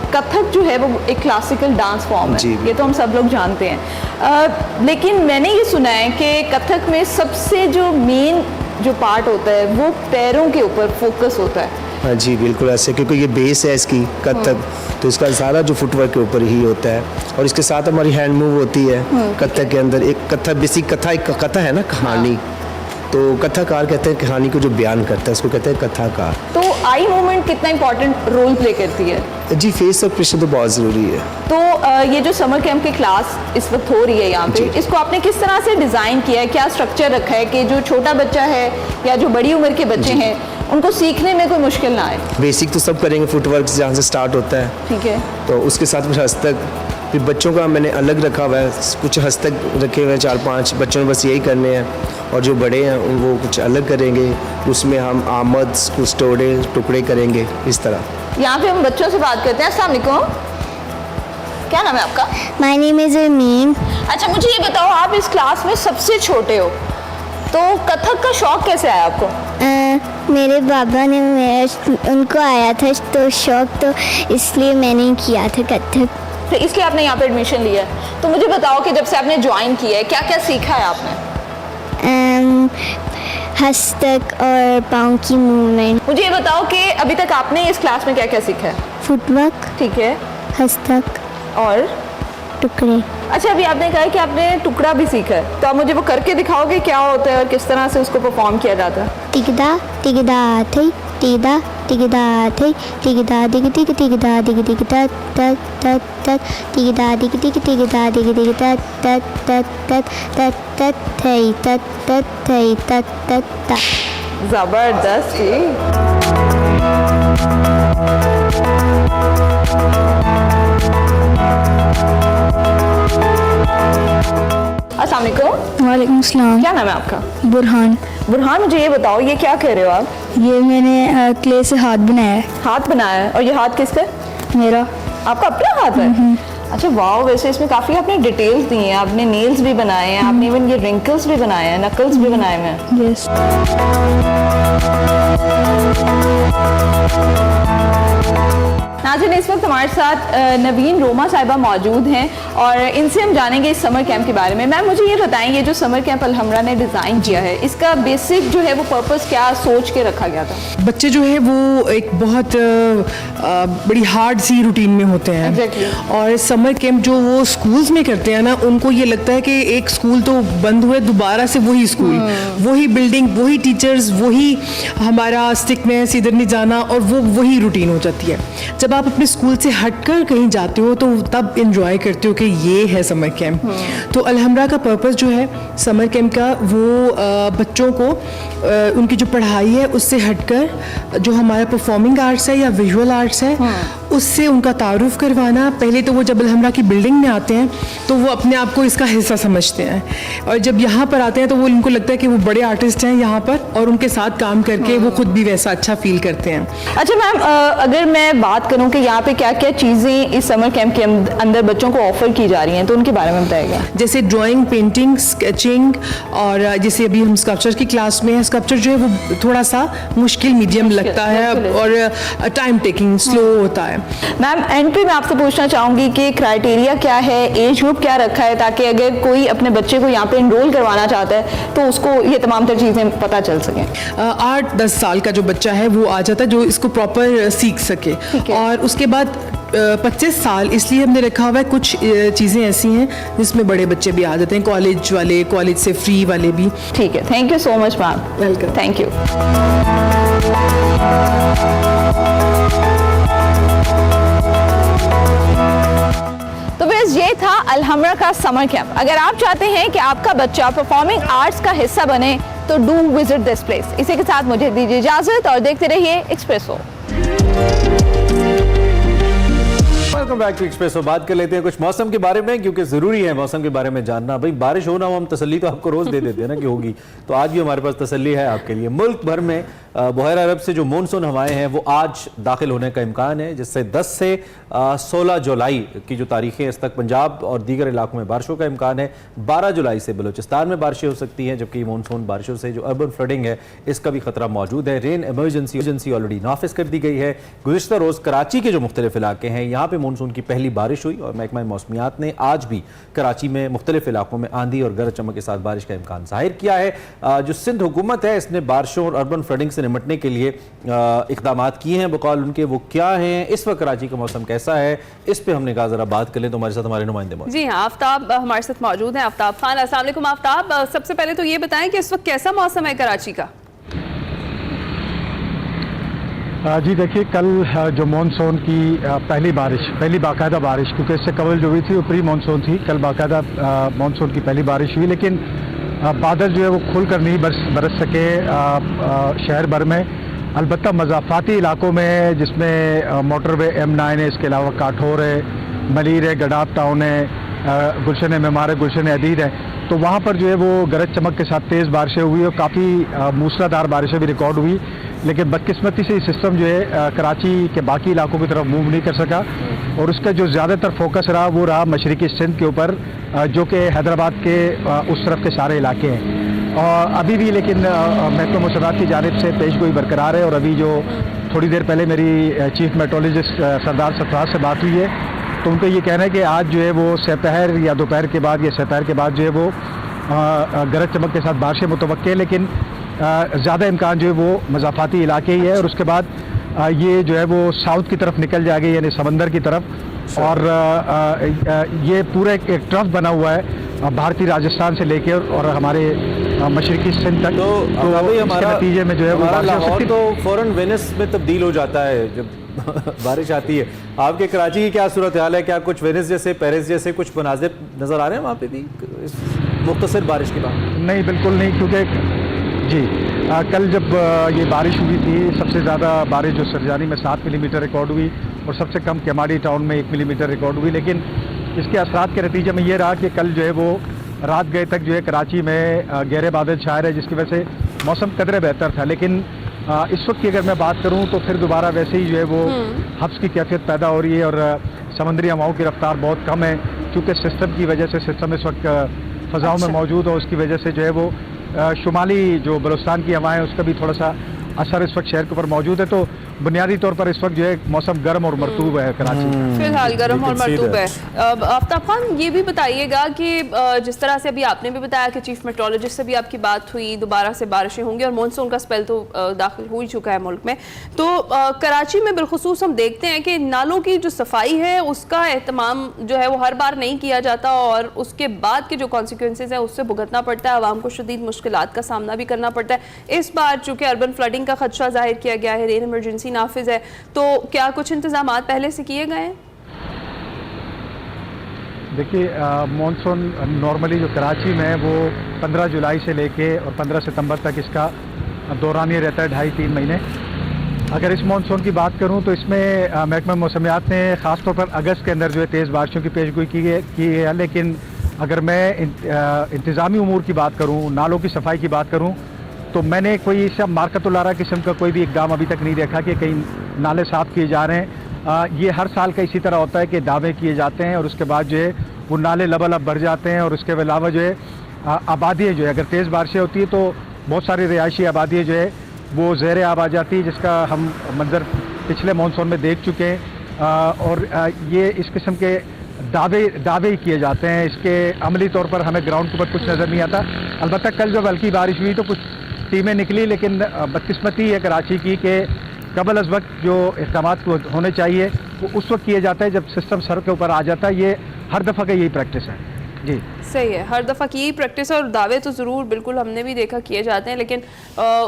कथक जो है वो एक क्लासिकल डांस फॉर्म है, जी। ये तो हम सब लोग जानते हैं, लेकिन मैंने ये सुना है कि कथक में सबसे जो मेन जो पार्ट होता है वो पैरों के ऊपर फोकस होता है। हाँ जी, बिल्कुल ऐसे, क्योंकि ये बेस है इसकी कथक, तो इसका सारा जो फुटवर्क के ऊपर ही होता है और इसके साथ हमारी हैंड मूव होती है कथक के अंदर। एक कथक बेसिक कथा, एक कथा है ना, कहानी, तो कथाकार कहते हैं कहानी को जो बयान करता है उसको कहते हैं कथाकार। तो आई मूवमेंट कितना इंपॉर्टेंट रोल प्ले करती है? जी, फेस एक्सप्रेशन तो बहुत ज़रूरी है। तो ये जो समर कैंप की क्लास इस वक्त हो रही है यहाँ पे, जी। इसको आपने किस तरह से डिज़ाइन किया है? क्या स्ट्रक्चर रखा है कि जो छोटा बच्चा है या जो बड़ी उम्र के बच्चे हैं उनको सीखने में कोई मुश्किल ना आए? बेसिक तो सब करेंगे, फुटवर्क जहाँ से स्टार्ट होता है, ठीक है। तो उसके साथ फिर हस्तक, फिर बच्चों का मैंने अलग रखा हुआ है, कुछ हस्तक रखे हुए हैं 4-5 बच्चों ने बस यही करने हैं और जो बड़े हैं वो कुछ अलग करेंगे, उसमें हम आमद कुछ टुकड़े करेंगे इस तरह। यहाँ पे हम बच्चों से बात करते हैं। अस्सलाम वालेकुम, क्या नाम है आपका? माय नेम इज़ अमीन। अच्छा, मुझे ये बताओ, आप इस क्लास में सबसे छोटे हो, तो कथक का शौक कैसे आया आपको? मेरे बाबा ने उनको आया था तो शौक, तो इसलिए मैंने किया था कथक। तो इसलिए आपने यहाँ पे एडमिशन लिया है। तो मुझे बताओ कि जब से आपने ज्वाइन किया है क्या क्या सीखा है आपने? हस्तक और पाँव की मूवमेंट, मुझे ये बताओ कि अभी तक आपने इस क्लास में क्या क्या सीखा है? फुटवर्क, ठीक है। हस्तक, और टुकड़े। अच्छा, अभी आपने कहा कि आपने टुकड़ा भी सीखा है, तो आप मुझे वो करके दिखाओगे क्या होता है और किस तरह से उसको परफॉर्म किया जाता है? टिकदा टिकदा थे, टिकदा टिकदा थे, टिकदा दिग दिग टिकदा दिग दिग तत तत तत तत, टिकदा दिग दिग टिकदा दिग दिग तत तत तत तत तत तत थे, तत तत थे, तत तत तत। जबरदस्त जी। अस्सलाम वालेकुम। वालेकुम सलाम। क्या नाम है आपका? बुरहान। बुरहान, मुझे ये बताओ, ये क्या कह रहे हो आप? ये मैंने क्ले से हाथ बनाया है। हाथ बनाया है, और ये हाथ किसका है? मेरा। आपका अपना हाथ है? अच्छा, वाह, वैसे इसमें काफ़ी आपने डिटेल्स दी हैं, आपने नेल्स भी बनाए हैं, आपने इवन ये रिंकल्स भी बनाए हैं, नकल्स भी बनाए हुए हैं। यस। नाज़रीन, इस वक्त हमारे साथ नवीन रोमा साहिबा मौजूद हैं और इनसे हम जानेंगे इस समर कैंप के बारे में। मैम, मुझे ये बताएं, ये जो समर कैंप अलहमरा ने डिज़ाइन किया है, इसका बेसिक जो है वो पर्पस क्या सोच के रखा गया था? बच्चे जो है वो एक बहुत बड़ी हार्ड सी रूटीन में होते हैं। Exactly. और समर कैंप जो वो स्कूल्स में करते हैं ना, उनको ये लगता है कि एक स्कूल तो बंद हुए, दोबारा से वही स्कूल, वही बिल्डिंग, वही टीचर्स, वही हमारा स्टिकनेस, इधर नहीं जाना, और वो वही रूटीन हो जाती है। जब आप अपने स्कूल से हटकर कहीं जाते हो तो तब इंजॉय करते हो कि ये है समर कैंप। तो अलहमरा का पर्पस जो है समर कैंप का, वो बच्चों को उनकी जो पढ़ाई है उससे हटकर जो हमारा परफॉर्मिंग आर्ट्स है या विजुअल आर्ट्स है उससे उनका तारुफ करवाना। पहले तो वो जब अलहमरा की बिल्डिंग में आते हैं तो वो अपने आप को इसका हिस्सा समझते हैं, और जब यहाँ पर आते हैं तो वो उनको लगता है कि वो बड़े आर्टिस्ट हैं यहाँ पर, और उनके साथ काम करके वो खुद भी वैसा अच्छा फील करते हैं। अच्छा मैम, अगर मैं बात करूं कि यहाँ पे क्या क्या चीज़ें इस समर कैंप के अंदर बच्चों को ऑफर की जा रही हैं, तो उनके बारे में बताइएगा। जैसे ड्राइंग, पेंटिंग, स्केचिंग, और जैसे अभी हम स्कल्पचर की क्लास में है। स्कल्पचर जो है वो थोड़ा सा मुश्किल मीडियम लगता है और टाइम टेकिंग, स्लो होता है। मैम, एंड पे मैं आपसे पूछना चाहूँगी कि क्राइटेरिया क्या है, एज ग्रुप क्या रखा है, ताकि अगर कोई अपने बच्चे को यहाँ पे इनरोल करवाना चाहता है तो उसको ये तमाम तर चीज़ें पता चल सकें। 8-10 साल का जो बच्चा है वो आ जाता है जो इसको प्रॉपर सीख सके, और उसके बाद 25 साल इसलिए हमने रखा हुआ है। कुछ चीज़ें ऐसी हैं जिसमें बड़े बच्चे भी आ जाते हैं, कॉलेज वाले, कॉलेज से फ्री वाले भी। ठीक है, thank you so much ma'am. Welcome. Thank you. तो बस ये था अलहमरा का समर कैंप। अगर आप चाहते हैं कि आपका बच्चा परफॉर्मिंग आर्ट्स का हिस्सा बने तो डू विजिट दिस प्लेस। इसी के साथ मुझे दीजिए इजाजत और देखते रहिए Expresso. Welcome back to Express. बात कर लेते हैं कुछ मौसम के बारे में, क्योंकि जरूरी है मौसम के बारे में जानना। भाई बारिश हो ना हो, हम तसल्ली तो आपको रोज दे देते हैं ना कि होगी, तो आज भी हमारे पास तसल्ली है आपके लिए। मुल्क भर में बहर अरब से जो मानसून हवाएं हैं वो आज दाखिल होने का इम्कान है, जिससे 10 से 16 जुलाई की जो तारीखें इस तक पंजाब और दीगर इलाकों में बारिशों का इम्कान है। 12 जुलाई से बलूचिस्तान में बारिशें हो सकती हैं, जबकि मानसून बारिशों से जो अर्बन फ्लडिंग है इसका भी खतरा मौजूद है। रेन इमरजेंसी ऑलरेडी नाफिज कर दी गई है। गुज़िश्ता रोज़ कराची के जो मुख्तलिफ इलाके हैं यहाँ पे मानसून की पहली बारिश हुई, और महकमा मौसमियात ने आज भी कराची में मुख्तलिफ इलाकों में आंधी और गरज चमक के साथ बारिश का इम्कान जाहिर किया है। जो सिंध हुकूमत है इसने बारिशों और अर्बन फ्लडिंग से निपटने के लिए इकदाम किए हैं बकौल उनके, वो क्या हैं, इस वक्त कराची का मौसम कैसा है, इस पे हमने कहा जरा बात कर लें। तो हमारे साथ हमारे नुमाइंदे मौजूद। जी हाँ, आफ्ताब हमारे साथ मौजूद हैं। आफ्ताब खान, अस्सलाम वालेकुम। आफ्ताब, सबसे पहले तो ये बताएं कि इस वक्त कैसा मौसम है कराची का? जी देखिए, कल जो मानसून की पहली बाकायदा बारिश, क्योंकि इससे कबल जो हुई थी वो प्री मानसून थी, कल बाकायदा मानसून की पहली बारिश हुई, लेकिन बादल जो है वो खुलकर नहीं बरस सके शहर भर में। अलबत्ता मज़ाफ़ाती इलाकों में, जिसमें मोटरवे M9 है, इसके अलावा काठौर है, मलीर है, गडाब टाउन है, गुलशन मेमार है, गुलशन अदीद है, तो वहाँ पर जो है वो गरज चमक के साथ तेज़ बारिशें हुई और काफ़ी मूसलाधार बारिशें भी रिकॉर्ड हुई। लेकिन बदकिस्मती से सिस्टम जो है कराची के बाकी इलाकों की तरफ मूव नहीं कर सका, और उसका जो ज़्यादातर फोकस रहा वो रहा मशरक़ी सिंध के ऊपर, जो कि हैदराबाद के उस तरफ के सारे इलाके हैं। और अभी भी लेकिन महकमा मौसमियात की जानिब से पेशगोई बरकरार है, और अभी जो थोड़ी देर पहले मेरी चीफ मेट्रोलॉजिस्ट सरदार सफराज से बात हुई है, तो उनको ये कहना है कि आज जो है वो सहपहर या दोपहर के बाद या सहपहर के बाद जो है वो गरज चमक के साथ बारिशें मुतवक्के है, लेकिन ज़्यादा इम्कान जो है वो मज़ाफ़ाती इलाके ही है, और उसके बाद ये जो है वो साउथ की तरफ निकल जाएगी, यानी समंदर की तरफ। और ये पूरा एक ट्रफ बना हुआ है भारतीय राजस्थान से लेके और हमारे मशरक़ी सिंध तक। तो अभी हमारा नतीजे में जो है वो लाहौर तो फौरन वेनिस में तब्दील हो जाता है जब बारिश आती है। आपके कराची की क्या सूरत हाल है? क्या कुछ वेनिस जैसे, पेरिस जैसे कुछ मनाजिर नज़र आ रहे हैं वहाँ पे भी इस मुख्तसर बारिश के बाद? नहीं, बिल्कुल नहीं, क्योंकि जी कल जब ये बारिश हुई थी, सबसे ज़्यादा बारिश जो सरजानी में 7 मिलीमीटर रिकॉर्ड हुई और सबसे कम केमाड़ी टाउन में 1 मिलीमीटर रिकॉर्ड हुई। लेकिन इसके असरात के नतीजे में ये रहा कि कल जो है वो रात गए तक जो है कराची में गहरे बादल छाए रहे, जिसकी वजह से मौसम कदरे बेहतर था। लेकिन इस वक्त की अगर मैं बात करूं तो फिर दोबारा वैसे ही जो है वो हब्स की कैफियत पैदा हो रही है, और समुद्री हवाओं की रफ्तार बहुत कम है, क्योंकि सिस्टम की वजह से, सिस्टम इस वक्त फ़ज़ाओं में मौजूद हो, उसकी वजह से जो है वो शुमाली जो बलूचिस्तान की हवाएं उसका भी थोड़ा सा असर इस वक्त शहर के ऊपर मौजूद है। तो बुनियादी तौर पर इस वक्त जो है मौसम गर्म और मरतूब है कराची में। फिलहाल गर्म और मरतूब है। आफ्ताब खान, ये भी बताइएगा कि जिस तरह से अभी आपने भी बताया कि चीफ मेट्रोलॉजिस्ट से भी आपकी बात हुई, दोबारा से बारिशें होंगी और मानसून का स्पेल तो दाखिल हो ही चुका है मुल्क में, तो कराची में बिलखुसूस हम देखते हैं कि नालों की जो सफाई है उसका एहतमाम जो है वो हर बार नहीं किया जाता, और उसके बाद के जो कॉन्सिक्वेंसेज हैं उससे भुगतना पड़ता है, आवाम को शदीद मुश्किलात का सामना भी करना पड़ता है। इस बार चूँकि अर्बन फ्लडिंग का खदशा जाहिर किया गया है, रेन इमरजेंसी नाफिज है, तो क्या कुछ इंतजामात पहले से किए गए हैं? देखिए, मानसून नॉर्मली जो कराची में है वो 15 जुलाई से लेके और 15 सितंबर तक इसका दौरानिया रहता है, 2.5-3 महीने। अगर इस मानसून की बात करूं तो इसमें महकमा मौसमियात ने ख़ासतौर पर अगस्त के अंदर जो है तेज़ बारिशों की पेशगोई की है। लेकिन अगर मैं इंतज़ामी उमूर की बात करूं, नालों की सफाई की बात करूं, तो मैंने कोई सब मार्कतुल्लारा किस्म का कोई भी इकदाम अभी तक नहीं देखा कि कहीं नाले साफ़ किए जा रहे हैं। ये हर साल का इसी तरह होता है कि दावे किए जाते हैं और उसके बाद जो है वो नाले लबालब भर जाते हैं, और उसके अलावा जो है आबादी जो है, अगर तेज़ बारिशें होती है तो बहुत सारी रिहायशी आबादी जो है वो ज़ेर आब आ जाती है, जिसका हम मंजर पिछले मानसून में देख चुके हैं। और ये इस किस्म के दावे ही किए जाते हैं, इसके अमली तौर पर हमें ग्राउंड के ऊपर कुछ नज़र नहीं आता। अलबत्ता कल जब हल्की बारिश हुई तो कुछ टीमें निकली, लेकिन बदकिस्मती है कराची की कि कबल अज़ वक्त जो इक़दाम होने चाहिए वो उस वक्त किए जाता है जब सिस्टम सर के ऊपर आ जाता है। ये हर दफ़ा का यही प्रैक्टिस है। जी सही है, हर दफ़ा की प्रैक्टिस और दावे तो ज़रूर बिल्कुल हमने भी देखा किए जाते हैं, लेकिन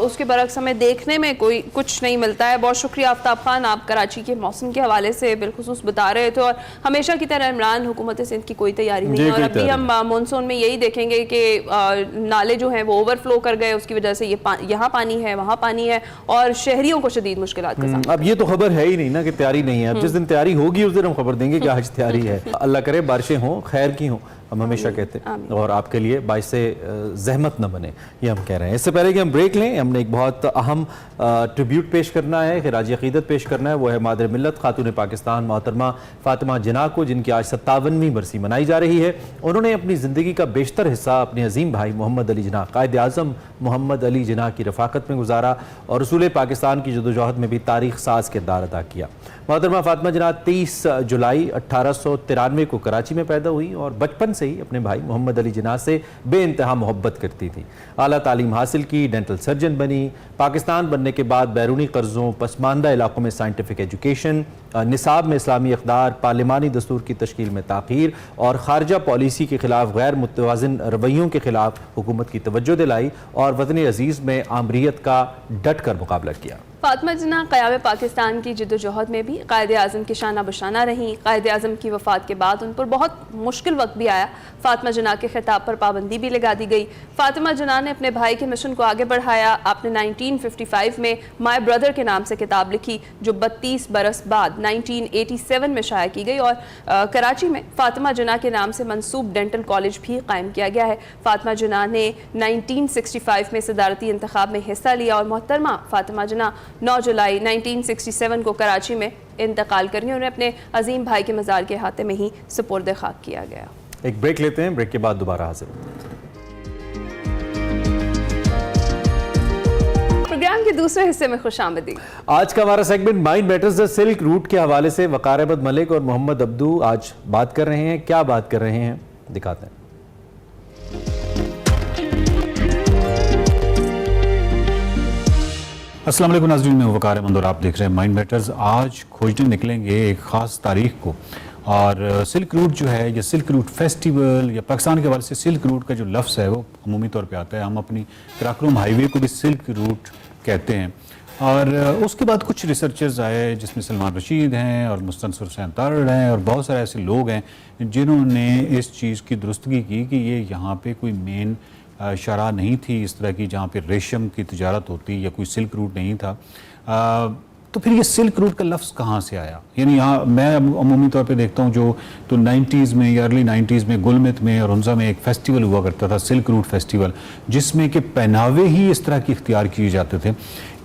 उसके बरक्स हमें देखने में कोई कुछ नहीं मिलता है। बहुत शुक्रिया आफ्ताब खान, आप कराची के मौसम के हवाले से बिलखुसूस बता रहे थे, और हमेशा की तरह इमरान हुकूमत सिंध की कोई तैयारी नहीं है, और अभी हम मानसून में यही देखेंगे कि नाले जो हैं वो ओवरफ्लो कर गए, उसकी वजह से यहाँ पानी है, वहाँ पानी है, और शहरियों को शदीद मुश्किलात का सामना। अब ये तो खबर है ही नहीं ना कि तैयारी नहीं है। अब जिस दिन तैयारी होगी उस दिन हम खबर देंगे कि आज तैयारी है। अल्लाह करे बारिशें हों, खैर की हों, हम हमेशा कहते हैं, और आपके लिए बाइस ज़हमत न बने, ये हम कह रहे हैं। इससे पहले कि हम ब्रेक लें, हमने एक बहुत अहम ट्रिब्यूट पेश करना है, खिराज अक़ीदत पेश करना है। वो है मादर मिल्लत खातून पाकिस्तान मोहतरमा फ़ातिमा जिन्ना को, जिनकी आज 57वीं बरसी मनाई जा रही है। उन्होंने अपनी ज़िंदगी का बेशतर हिस्सा अपने अजीम भाई मोहम्मद अली जिन्ना, कायद आज़म मोहम्मद अली जिन्ना की रफ़ाकत में गुजारा, और रसूल पाकिस्तान की जदोजहद में भी तारीख साज किरदार अदा किया। मोहतरमा फ़ातिमा जिन्ना 30 जुलाई 1893 को कराची में पैदा हुई, और बचपन से ही अपने भाई मोहम्मद अली जिन्ना से बेइंतहा मोहब्बत करती थी। आला तालीम हासिल की, डेंटल सर्जन बनी। पाकिस्तान बनने के बाद बैरूनी कर्ज़ों, पसमानदा इलाकों में साइंटिफिक एजुकेशन, निसाब में इस्लामी इक़दार, पार्लिमानी दस्तूर की तश्कील में ताख़ीर, और खारजा पॉलिसी के खिलाफ गैर मुतवाज़िन रवैयों के खिलाफ हुकूमत की तवज्जो दिलाई, और वतन अज़ीज़ में आमरीत का डट कर मुकाबला किया। फ़ातिमा जिन्ना क़याम पाकिस्तान की जद्दोजहद में भी कायद आज़म के शाना बशाना रहीं। कायद आज़म की वफ़ात के बाद उन पर बहुत मुश्किल वक्त भी आया। फ़ातिमा जिन्ना के खिताब पर पाबंदी भी लगा दी गई। फ़ातिमा जिन्ना ने अपने भाई के मिशन को आगे बढ़ाया। आपने 1955 में माय ब्रदर के नाम से किताब लिखी, जो 32 बरस बाद 1987 में शाया की गई, और कराची में फ़ातिमा जिन्ना के नाम से मंसूब डेंटल कॉलेज भी कायम किया गया है। फ़ातिमा जिन्ना ने 1965 में सदारती इंतखाब में हिस्सा लिया, और मोहतरमा फ़ातिमा जिन्ना 9 जुलाई 1967 को कराची में इंतकाल करके उन्हें अपने अजीम भाई के मज़ार के हाथे में ही सुपुर्द खाक किया गया। एक ब्रेक लेते हैं, ब्रेक के बाद दोबारा हाजिर। प्रोग्राम के दूसरे हिस्से में खुशामदीद। आज का हमारा segment mind matters the silk route के हवाले से वकार अहमद मलिक और मोहम्मद अब्दू आज बात कर रहे हैं। क्या बात कर रहे हैं, दिखाते हैं। अस्सलाम वालेकुम नाज़रीन, मैं वकार अहमद और आप देख रहे हैं माइंड मैटर्स। आज खोजने निकलेंगे एक ख़ास तारीख को, और सिल्क रूट जो है, या सिल्क रूट फेस्टिवल, या पाकिस्तान के हवाले से सिल्क रूट का जो लफ्ज़ है वो अमूमी तौर पे आता है। हम अपनी कराकोरम हाईवे को भी सिल्क रूट कहते हैं। और उसके बाद कुछ रिसर्चर्स आए, जिसमें सलमान रशीद हैं और मुस्तनसर हुसैन तारड़ हैं, और बहुत सारे ऐसे लोग हैं जिन्होंने इस चीज़ की दुरुस्तगी की कि ये यहाँ पे कोई मेन शरा नहीं थी इस तरह की जहाँ पे रेशम की तिजारत होती, या कोई सिल्क रूट नहीं था। तो फिर ये सिल्क रूट का लफ्ज़ कहाँ से आया? यानी यहाँ मैं अमूमी तौर पे देखता हूँ जो तो 90s में या अर्ली 90s में गुलमित में और उनजा में एक फ़ेस्टिवल हुआ करता था, सिल्क रूट फेस्टिवल, जिसमें कि पहनावे ही इस तरह के इख्तियार किए जाते थे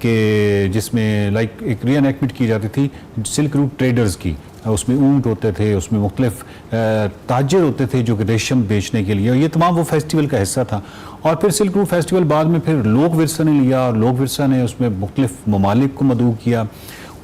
कि जिसमें लाइक एक रीएनेक्टमेंट की जाती थी सिल्क रूट ट्रेडर्स की। उसमें ऊँट होते थे, उसमें मुख्तलिफ ताजर होते थे जो कि रेशम बेचने के लिए, और ये तमाम वो फेस्टिवल का हिस्सा था। और फिर सिल्क रूट फेस्टिवल बाद में फिर लोक विरसा ने लिया, और लोक विरसा ने उसमें मुख्तलिफ ममालिक को मदऊ किया।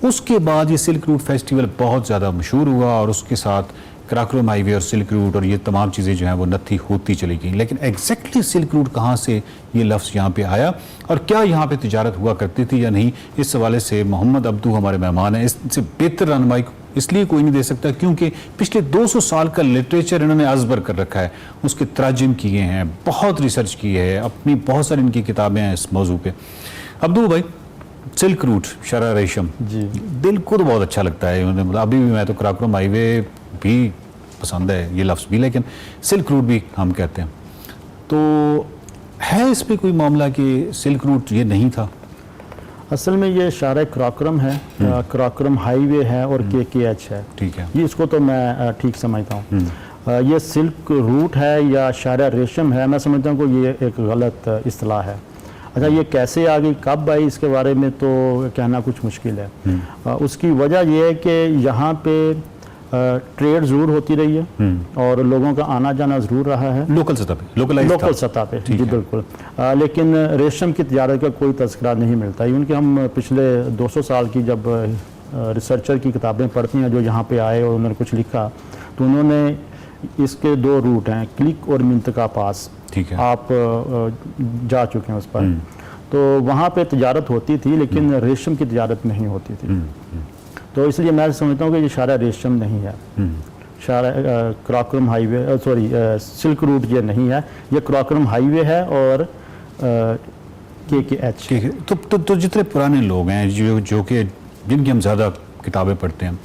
उसके बाद ये सिल्क रूट फेस्टिवल बहुत ज़्यादा मशहूर हुआ, और उसके साथ कराकोरम हाईवे और सिल्क रूट और ये तमाम चीज़ें जो हैं वो नत्थी होती चली गई। लेकिन एग्जैक्टली सिल्क रूट कहाँ से ये लफ्ज़ यहाँ पे आया, और क्या यहाँ पे तिजारत हुआ करती थी या नहीं, इस हवाले से मोहम्मद अब्दू हमारे मेहमान हैं। इससे बेहतर रहनुमाई इसलिए कोई नहीं दे सकता क्योंकि पिछले 200 साल का लिटरेचर इन्होंने अज़बर कर रखा है, उसके तराजिम किए हैं, बहुत रिसर्च की है, अपनी बहुत सारी इनकी किताबें हैं इस मौजू पे। अब्दू भाई, सिल्क रूट, शरा रेशम, जी दिल को तो बहुत अच्छा लगता है। अभी भी मैं तो कराकोरम हाईवे भी पसंद है ये लफ्ज़ भी, लेकिन सिल्क रूट भी हम कहते हैं। तो है इस पर कोई मामला कि सिल्क रूट ये नहीं था? असल में ये शारा कराकोरम है, कराकोरम हाईवे है और KKH है। ठीक है, ये इसको तो मैं ठीक समझता हूँ। ये सिल्क रूट है या शारा रेशम है, मैं समझता हूँ कि ये एक गलत इस्तिलाह है। अच्छा, ये कैसे आ गई, कब आई, इसके बारे में तो कहना कुछ मुश्किल है। उसकी वजह यह है कि यहाँ पे ट्रेड ज़रूर होती रही है और लोगों का आना जाना ज़रूर रहा है लोकल सतह पे, लोकल सतह पे, जी बिल्कुल। लेकिन रेशम की तिजारत का कोई तज़किरा नहीं मिलता। इवन कि हम पिछले 200 साल की जब रिसर्चर की किताबें पढ़ती हैं जो यहाँ पे आए और उन्होंने कुछ लिखा, तो उन्होंने इसके 2 रूट हैं, क्लिक और मिंतका पास। ठीक है, आप जा चुके हैं उस पर। तो वहाँ पे तिजारत होती थी, लेकिन रेशम की तिजारत नहीं होती थी। तो इसलिए मैं समझता हूँ कि ये शारा रेशम नहीं है। क्राक्रम हाईवे सॉरी सिल्क रूट ये नहीं है, ये क्राक्रम हाईवे है और KKH। ठीक है, तो जितने पुराने लोग हैं जो कि जिनकी हम ज़्यादा किताबें पढ़ते हैं,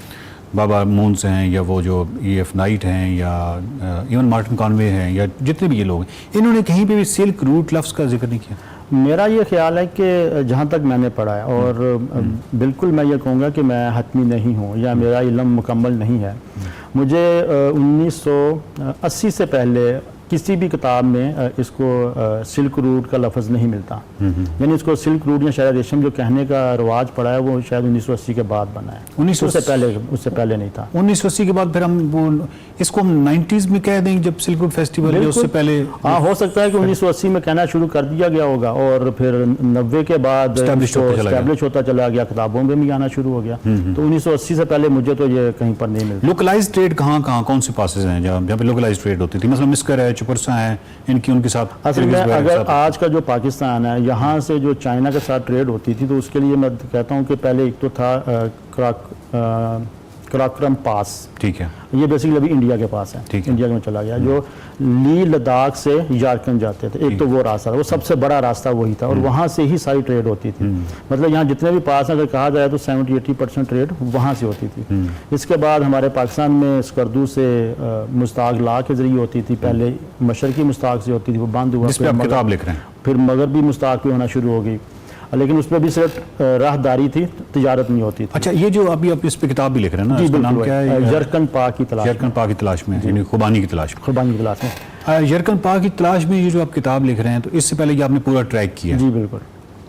बाबा मून्स हैं या वो जो EF नाइट हैं या इवन मार्टिन कॉनवे हैं या जितने भी ये लोग हैं, इन्होंने कहीं पे भी सिल्क रूट लफ्ज़ का जिक्र नहीं किया। मेरा ये ख्याल है कि जहाँ तक मैंने पढ़ा है और बिल्कुल मैं ये कहूँगा कि मैं हतमी नहीं हूँ या मेरा इल्म मुकम्मल नहीं है, मुझे 1980 से पहले किसी भी किताब में इसको सिल्क रूट का लफ्ज़ नहीं मिलता। यानी इसको सिल्क रूट या शायद रेशम जो कहने का रिवाज पड़ा है वो शायद 1980 के बाद बना है, 1980 उससे पहले नहीं था। 1980 के बाद फिर हम वो इसको हम 90s में कह दें जब सिल्क रूट फेस्टिवल या उससे पहले। हाँ, हो सकता है कि 1980 में कहना शुरू कर दिया गया होगा और फिर 90 के बाद Establish होता चला गया, किताबों में भी आना शुरू हो गया। तो 1980 से पहले मुझे तो ये कहीं पर नहीं मिलता। लोकलाइज ट्रेड कहाँ कौन से पासेज हैं जहाँ पे लोकलाइज ट्रेड होती थी? मतलब मिस्कर है, चुपरसा है, इनकी उनके साथ असल में अगर आज का जो पाकिस्तान है यहाँ से जो चाइना के साथ ट्रेड होती थी तो उसके लिए मैं कहता हूँ कि पहले एक तो था कराक्रम पास। ठीक है, ये बेसिकली अभी इंडिया के पास है, ठीक है। इंडिया में चला गया, जो ली लद्दाख से झारखंड जाते थे, एक तो वो रास्ता था, वो सबसे बड़ा रास्ता वही था और वहाँ से ही सारी ट्रेड होती थी। मतलब यहाँ जितने भी पास अगर कहा जाए तो 70-80% ट्रेड वहाँ से होती थी। इसके बाद हमारे पाकिस्तान में स्कर्दू से मुश्ताक ला के जरिए होती थी, पहले मशरकी मुश्ताक से होती थी, वो बंद हुआ, जिस पे आप किताब लिख रहे हैं, फिर मगरबी मुश्ताक पे होना शुरू हो गई, लेकिन उसमें भी सिर्फ राहदारी थी, तिजारत नहीं होती थी। अच्छा, ये जो अभी आप इस पे किताब भी लिख रहे हैं ना, जी इसका नाम बिल्कुल, क्या है? जरकन पा की तलाश, जरकन पा की तलाश में, यानी खुबानी की तलाश में। खुबानी की तलाश में, जरकन पा की तलाश में ये जो आप किताब लिख रहे हैं, तो इससे पहले ये आपने पूरा ट्रैक किया? जी बिल्कुल।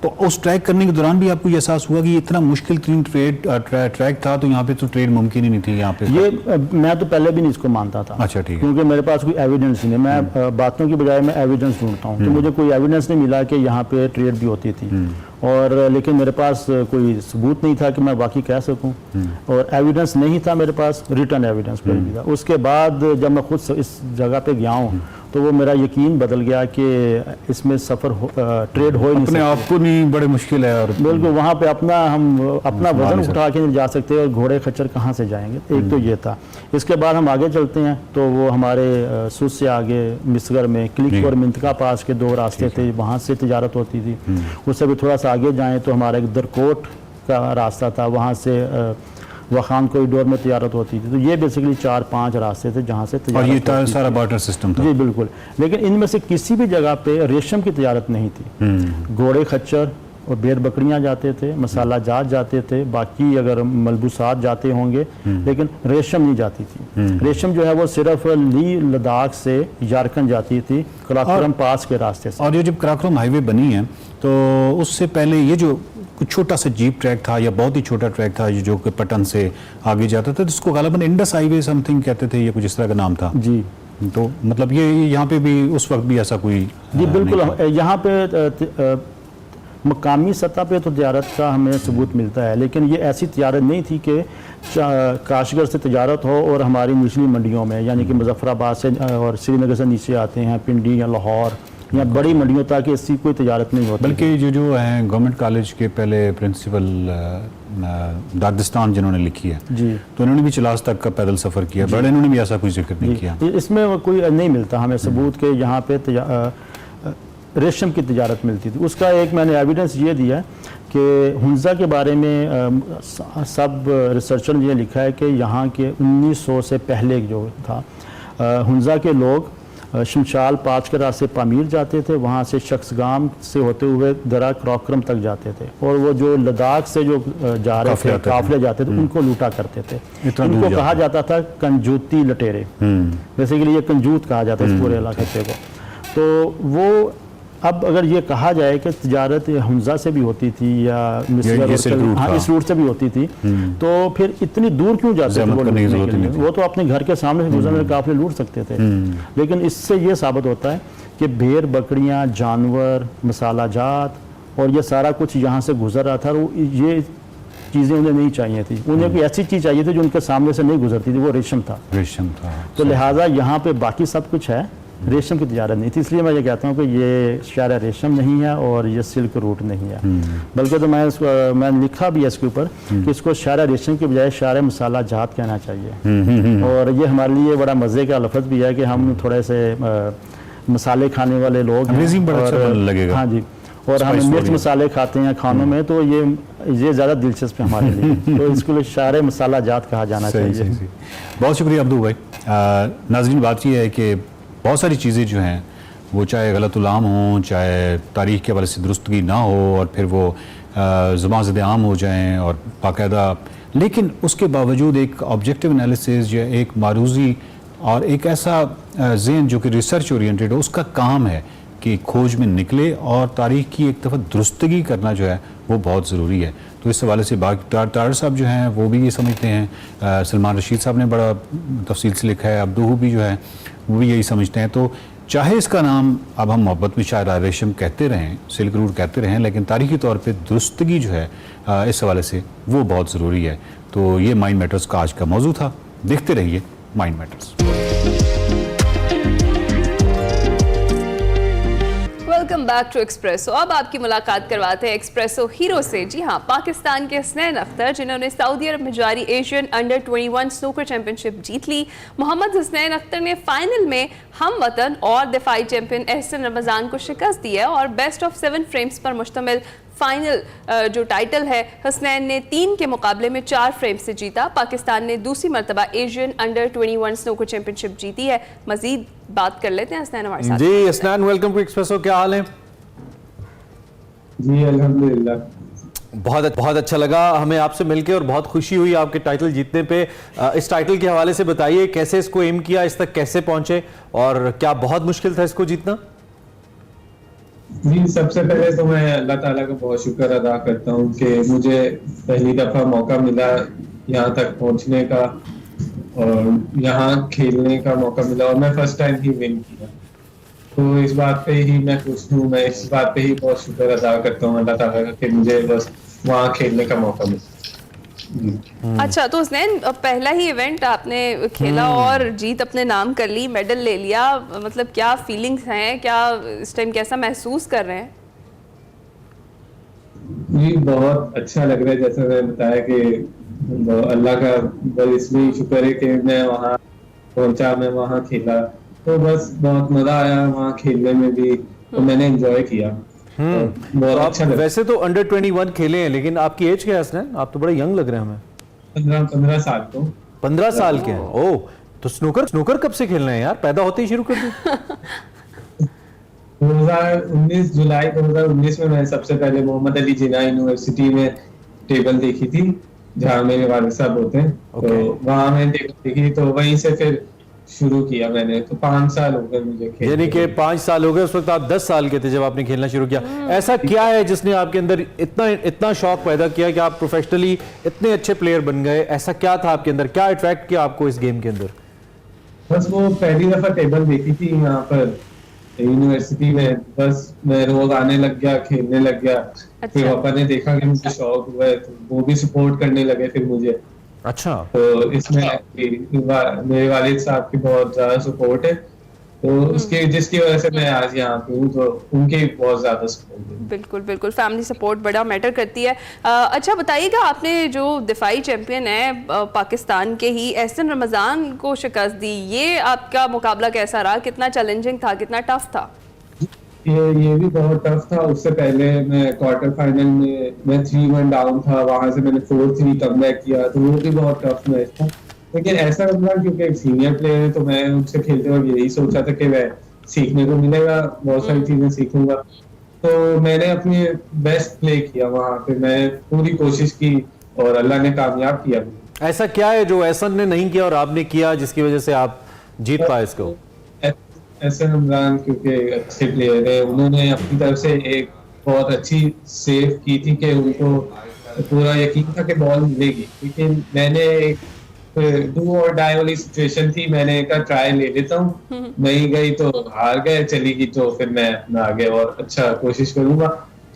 तो उस ट्रैक करने के दौरान भी आपको ये एहसास हुआ कि ये इतना मुश्किल तरीन ट्रैक था, तो यहाँ पे तो ट्रेड मुमकिन ही नहीं थी यहाँ पे? ये मैं तो पहले भी नहीं इसको मानता था। अच्छा, ठीक है। क्योंकि मेरे पास कोई एविडेंस नहीं है, मैं बातों की बजाय मैं एविडेंस ढूंढता हूँ, तो मुझे कोई एविडेंस नहीं मिला कि यहाँ पे ट्रेड भी होती थी और लेकिन मेरे पास कोई सबूत नहीं था कि मैं वाकई कह सकूं और एविडेंस नहीं था मेरे पास, रिटर्न एविडेंस कोई नहीं था। उसके बाद जब मैं खुद इस जगह पे गया हूँ तो वो मेरा यकीन बदल गया कि इसमें ट्रेड हो ही नहीं, अपने आप को नहीं, बड़े मुश्किल है। और बिल्कुल वहाँ पे हम अपना वजन उठा के नहीं जा सकते और घोड़े खच्चर कहाँ से जाएंगे, एक तो ये था। इसके बाद हम आगे चलते हैं तो वो हमारे सुद से आगे मिसगर में क्लिक और मिंतका पास के 2 रास्ते थे, वहाँ से तिजारत होती थी। उससे भी थोड़ा सा आगे जाएँ तो हमारा एक दरकोट का रास्ता था, वहाँ से वखान कॉरिडोर में तिजारत होती थी। तो ये बेसिकली 4-5 रास्ते थे जहाँ से तिजारत, और ये सारा बार्टर सिस्टम था। जी बिल्कुल, लेकिन इनमें से किसी भी जगह पे रेशम की तिजारत नहीं थी। घोड़े खच्चर और भेड़ बकरियां जाते थे, मसाला जात जाते थे, बाकी अगर मलबूसात जाते होंगे, लेकिन रेशम नहीं जाती थी। रेशम जो है वो सिर्फ ली लद्दाख से झारखंड जाती थी, कराक्रम पास के रास्ते से। और ये जब कराक्रम हाईवे बनी है तो उससे पहले ये जो कुछ छोटा सा जीप ट्रैक था या बहुत ही छोटा ट्रैक था जो कि पटन से आगे जाता था, तो इसको गालिबन इंडस हाईवे समथिंग कहते थे, ये कुछ इस तरह का नाम था जी। तो मतलब ये यहाँ पे भी उस वक्त भी ऐसा कोई जी बिल्कुल, यहाँ पे मकामी सतह पे तो तिजारत का हमें सबूत मिलता है, लेकिन ये ऐसी तिजारत नहीं थी कि काशगर से तिजारत हो और हमारी निचली मंडियों में, यानी कि मुजफ्फराबाद से और श्रीनगर से नीचे आते हैं, पिंडी या लाहौर या बड़ी मंडियों तक ऐसी कोई तिजारत नहीं होती। बल्कि जो है गवर्नमेंट कॉलेज के पहले प्रिंसिपल दागिस्तान जिन्होंने लिखी है जी, तो इन्होंने भी चिलास तक का पैदल सफ़र किया, बड़े इन्होंने भी ऐसा कोई जिक्र नहीं किया। इसमें कोई नहीं मिलता हमें सबूत के यहाँ पे रेशम की तिजारत मिलती थी। उसका एक मैंने एविडेंस ये दिया कि हुंजा के बारे में सब रिसर्चर ने ये लिखा है कि यहाँ के 1900 से पहले जो था हुंजा के लोग शमशाल पाँच के रास्ते पामीर जाते थे, वहाँ से शख्सगाम से होते हुए दरा क्राक्रम तक जाते थे और वो जो लद्दाख से जो जा रहे थे काफिले जाते थे उनको लूटा करते थे। इनको कहा जाता था कंजूती लटेरे, बेसिकली ये कंजूत कहा जाता है इस पूरे इलाके को। तो वो अब अगर ये कहा जाए कि तिजारत हुंजा से भी होती थी या इस रूट से भी होती थी, तो फिर इतनी दूर क्यों जाते थे? वो तो अपने घर के सामने से गुजरने काफिले लूट सकते थे। लेकिन इससे ये साबित होता है कि भेड़ बकरियां, जानवर, मसाला जात और ये सारा कुछ यहाँ से गुजर रहा था। ये चीज़ें उन्हें नहीं चाहिए थी, उन्हें कोई ऐसी चीज़ चाहिए थी जो उनके सामने से नहीं गुजरती थी, वो रेशम था। रेशम था। तो लिहाजा यहाँ पे बाकी सब कुछ है रेशम की तजारत नहीं थी। इसलिए मैं ये कहता हूँ कि ये शायरा रेशम नहीं है और ये सिल्क रूट नहीं है, बल्कि तो मैंने लिखा भी है इसके ऊपर कि इसको शायरा रेशम के बजाय शायरा मसाला जात कहना चाहिए। और ये हमारे लिए बड़ा मज़े का लफ्ज़ भी है कि हम थोड़े से मसाले खाने वाले लोग हैं, बड़ा अच्छा लगेगा। हाँ जी, और हम मिर्च मसाले खाते हैं खानों में, तो ये ज़्यादा दिलचस्प है हमारे लिए। तो इसको शायरा मसाला जात कहा जाना चाहिए। बहुत शुक्रिया अब्दू भाई। नाज़रीन, बात यह है कि बहुत सारी चीज़ें जो हैं वो चाहे गलतुलाम हों, चाहे तारीख़ के हवाले से दुरुस्तगी ना हो और फिर वो ज़ुबान ज़द आम हो जाएं और बाकायदा, लेकिन उसके बावजूद एक ऑब्जेक्टिव एनालिसिस या एक मारूज़ी और एक ऐसा ज़हन जो कि रिसर्च ओरिएंटेड हो, उसका काम है कि खोज में निकले और तारीख़ की एक दफ़ा दुरुस्तगी करना जो है वो बहुत ज़रूरी है। तो इस हवाले से तार साहब जो हैं वो भी ये समझते हैं, सलमान रशीद साहब ने बड़ा तफसील से लिखा है, अब्दू भी जो है वो भी यही समझते हैं। तो चाहे इसका नाम अब हम मोहब्बत में शायरा रेशम कहते रहें, सिल्क रूट कहते रहें, लेकिन तारीख़ी तौर पे दुरुस्तगी जो है इस हवाले से वो बहुत ज़रूरी है। तो ये माइंड मैटर्स का आज का मौजू था। देखते रहिए mind matters. Welcome back to Expresso. अब आपकी मुलाकात करवाते हैं एक्सप्रेसो हीरो से। जी हाँ, पाकिस्तान के हसनैन अख्तर, जिन्होंने सऊदी अरब में जारी एशियन अंडर 21 स्नूकर चैंपियनशिप जीत ली। मोहम्मद हसनैन अख्तर ने फाइनल में हम वतन और दिफाई चैंपियन एहसन रमज़ान को शिकस्त दी है और बेस्ट ऑफ 7 फ्रेम्स पर मुश्तमिल फाइनल जो टाइटल है हसनैन ने 3 के मुकाबले में 4 फ्रेम से जीता। पाकिस्तान ने दूसरी मरतबा एशियन अंडर 21 स्नूकर चैंपियनशिप जीती है। मजीद बात कर लेते हैं हसनैन हमारे साथ। जी हसनैन, वेलकम टू एक्सप्रेसो, क्या हाल है? जी अल्हम्दुलिल्लाह, बहुत अच्छा लगा हमें आपसे मिलके और बहुत खुशी हुई आपके टाइटल जीतने पे। इस टाइटल के हवाले से बताइए, कैसे इसको एम किया, इस तक कैसे पहुंचे और क्या बहुत मुश्किल था इसको जीतना? जी सबसे पहले तो मैं अल्लाह ताला का बहुत शुक्र अदा करता हूँ कि मुझे पहली दफ़ा मौका मिला यहाँ तक पहुँचने का और यहाँ खेलने का मौका मिला और मैं फर्स्ट टाइम ही विन किया। तो इस बात पे ही मैं खुश हूँ, मैं इस बात पे ही बहुत शुक्र अदा करता हूँ अल्लाह ताला का कि मुझे बस वहाँ खेलने का मौका मिला। अच्छा, तो हसनैन पहला ही इवेंट आपने खेला और जीत अपने नाम कर ली, मेडल ले लिया, मतलब क्या फीलिंग्स हैं, क्या इस टाइम कैसा महसूस कर रहे हैं? जी बहुत अच्छा लग रहा है, जैसे मैंने बताया कि अल्लाह का बस इसमें शुक्र है कि मैं वहाँ पहुँचा, मैं वहाँ खेला, तो बस बहुत मजा आया वहाँ खेलने में भी, तो मैंने एंजॉय किया। तो अच्छा, वैसे तो अंडर 21 खेले हैं, लेकिन आपकी एज क्या है हसनैन? आप तो बड़े यंग लग रहे हैं हमें। 15 साल को 15 साल के हैं। ओह, तो स्नूकर कब से खेलना है यार? पैदा होते ही शुरू कर दी? 2019 जुलाई 2019 में मैं सबसे पहले मोहम्मद अली जिन्ना यूनिवर्सिटी में टेबल देखी थी, जहाँ मेरे वालिद साहब होते हैं। तो वहाँ मैंने टेबल देखी, तो वहीं से फिर शुरू किया मैंने। तो 5 साल हो गए मुझे खेलने। यानी कि 5 साल हो गए। उस वक्त आप 10 साल के थे जब आपने खेलना शुरू किया। ऐसा क्या है जिसने आपके अंदर इतना शौक पैदा किया कि आप प्रोफेशनली इतने अच्छे प्लेयर बन गए? ऐसा क्या था आपके अंदर, क्या अट्रैक्ट किया आपको इस गेम के अंदर? बस वो पहली दफा टेबल देखी थी यहाँ पर यूनिवर्सिटी में, बस मैं रोज आने लग गया, खेलने लग गया। फिर पापा ने देखा कि मुझे शौक हुआ है, तो वो भी सपोर्ट करने लगे फिर मुझे। अच्छा, तो इसमें मेरे वालिद साहब की बहुत ज्यादा सपोर्ट है, तो उसके जिसकी वजह से मैं आज यहाँ पे हूँ, तो उनके बहुत ज्यादा सपोर्ट है। बिल्कुल बिल्कुल, फैमिली सपोर्ट बड़ा मैटर करती है। अच्छा बताइएगा, आपने जो दिफाई चैंपियन है पाकिस्तान के ही एहसन रमज़ान को शिकस्त दी, ये आपका मुकाबला कैसा रहा? कितना चैलेंजिंग था, कितना टफ था? ये भी बहुत टफ था। उससे पहले मैं क्वार्टर फाइनल में मैं 3-1 डाउन था, वहां से मैंने 4-3 कमबैक किया, तो वो भी बहुत टफ मैच था। लेकिन ऐसा रमजान क्योंकि एक सीनियर प्लेयर है, तो मैं उनसे खेलते वक्त यही सोचा था कि मैं सीखने को मिलेगा, बहुत सारी चीजें सीखूंगा। तो मैंने अपनी बेस्ट प्ले किया वहां पे, मैं पूरी कोशिश की और अल्लाह ने कामयाब किया। ऐसा क्या है जो एहसन ने नहीं किया और आपने किया जिसकी वजह से आप जीत पाए इसको? एहसन रमजान क्योंकि अच्छे प्लेयर है, उन्होंने अपनी तरफ से एक बहुत अच्छी सेव की थी कि उनको पूरा यकीन था कि बॉल मिलेगी। लेकिन मैंने एक डू और डाई वाली सिचुएशन थी, मैंने कहा ट्राई ले लेता हूँ, नहीं गई तो हार गए, चली गई तो फिर मैं अपना आगे और अच्छा कोशिश करूंगा।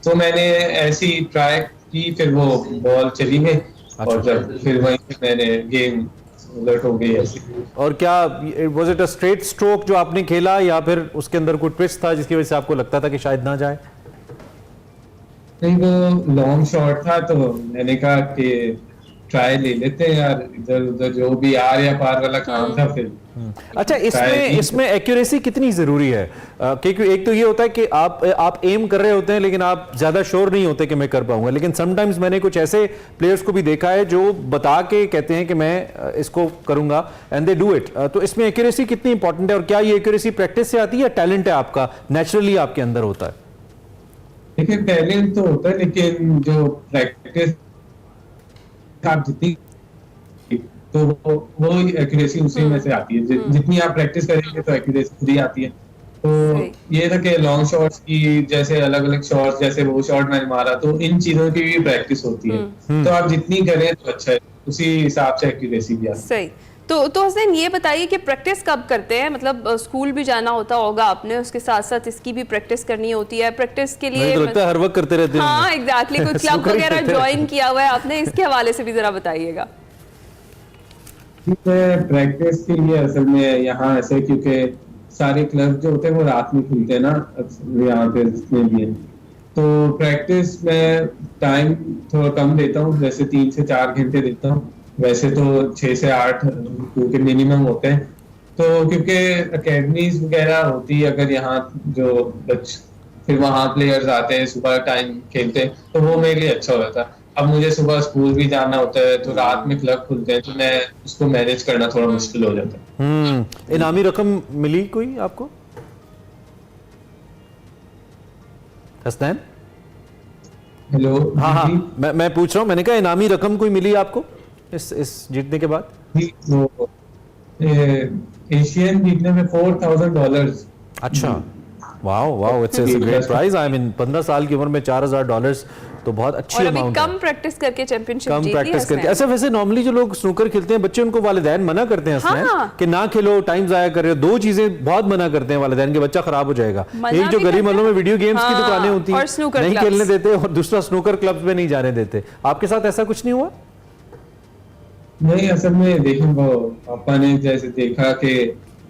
तो मैंने ऐसी ट्राई की, फिर वो बॉल चली गई और जब फिर वहीं से मैंने गेम उलट हो गई ऐसी। और क्या was it a straight stroke जो आपने खेला या फिर उसके अंदर कोई ट्विस्ट था जिसकी वजह से आपको लगता था कि शायद ना जाए? नहीं, वो लॉन्ग शॉट था तो मैंने कहा कि ट्राई ले लेते हैं यार, इधर उधर जो भी आर या पार वाला काम था फिर। अच्छा, इसमें एक्यूरेसी कितनी जरूरी है? क्योंकि एक तो ये होता है कि आप एम कर रहे होते हैं लेकिन आप ज्यादा श्योर नहीं होते कि मैं कर पाऊंगा, लेकिन समटाइम्स मैंने कुछ ऐसे प्लेयर्स को भी देखा है जो बता के कहते हैं कि मैं इसको करूंगा एंड दे डू इट। तो इसमें एक्यूरेसी कितनी इंपॉर्टेंट है और क्या ये एक्यूरेसी प्रैक्टिस से आती है या टैलेंट है आपका, नेचुरली आपके अंदर होता है? देखिए, टैलेंट तो होता है लेकिन जो प्रैक्टिस आप जितनी तो वो एक्यूरेसी उसी में से आती है। जितनी आप प्रैक्टिस करेंगे तो एक्यूरेसी खुद ही आती है। तो ये था कि लॉन्ग शॉट्स की जैसे अलग अलग शॉट्स, जैसे वो शॉट मैंने मारा, तो इन चीजों की भी प्रैक्टिस होती है। तो आप जितनी करें तो अच्छा है, उसी हिसाब से एक्यूरेसी भी आती है। सही। तो हसनैन ये बताइए कि प्रैक्टिस कब करते हैं? मतलब स्कूल भी जाना होता होगा आपने, उसके साथ साथ इसकी भी प्रैक्टिस करनी होती है। प्रैक्टिस के लिए तो लगता है हर वक्त करते रहते हैं। हाँ एग्जैक्टली, कुछ क्लब वगैरह ज्वाइन किया हुआ है आपने, इसके हवाले से भी जरा बताइएगा। प्रैक्टिस के लिए असल में यहाँ ऐसे, क्योंकि सारे क्लब जो होते हैं वो रात में खुलते हैं ना, यहाँ पे जितने भी हैं, तो प्रैक्टिस में टाइम थोड़ा कम देता हूँ, जैसे 3 से 4 घंटे देता हूँ। वैसे तो 6 से 8 क्योंकि मिनिमम होते हैं। तो क्योंकि अकेडमीज वगैरह होती है, अगर यहाँ जो फिर वहाँ प्लेयर्स आते हैं सुबह टाइम खेलते हैं, तो वो मेरे लिए अच्छा हो जाता है। अब मुझे सुबह स्कूल भी जाना होता है तो रात में क्लब खुलते हैं, तो मैं उसको मैनेज करना थोड़ा मुश्किल हो जाता है। इनामी रकम मिली कोई आपको हसनैन? हेलो। हाँ, मैं पूछ रहा हूँ, मैंने कहा इनामी रकम कोई मिली आपको इस जीतने के बाद? वो एशियन जीतने में $4,000। अच्छा, wow, it's a great prize. I mean 15 साल की उम्र में $4,000 तो बहुत अच्छी अमाउंट है। कम प्रैक्टिस करके चैंपियनशिप कम प्रैक्टिस करके। अच्छा, वैसे नॉर्मली जो लोग स्नूकर खेलते हैं बच्चे, उनको वालिदैन मना करते हैं कि ना खेलो, टाइम जाया कर रहे हो। 2 चीजें बहुत मना करते हैं वालिदैन के, बच्चा खराब हो जाएगा। एक जो गरीब महलों में वीडियो गेम्स की दुकानें होती हैं नहीं खेलने देते, और दूसरा स्नूकर क्लब्स में नहीं जाने देते। आपके साथ ऐसा कुछ नहीं हुआ? नहीं, असल में देखिए, वो पापा ने जैसे देखा कि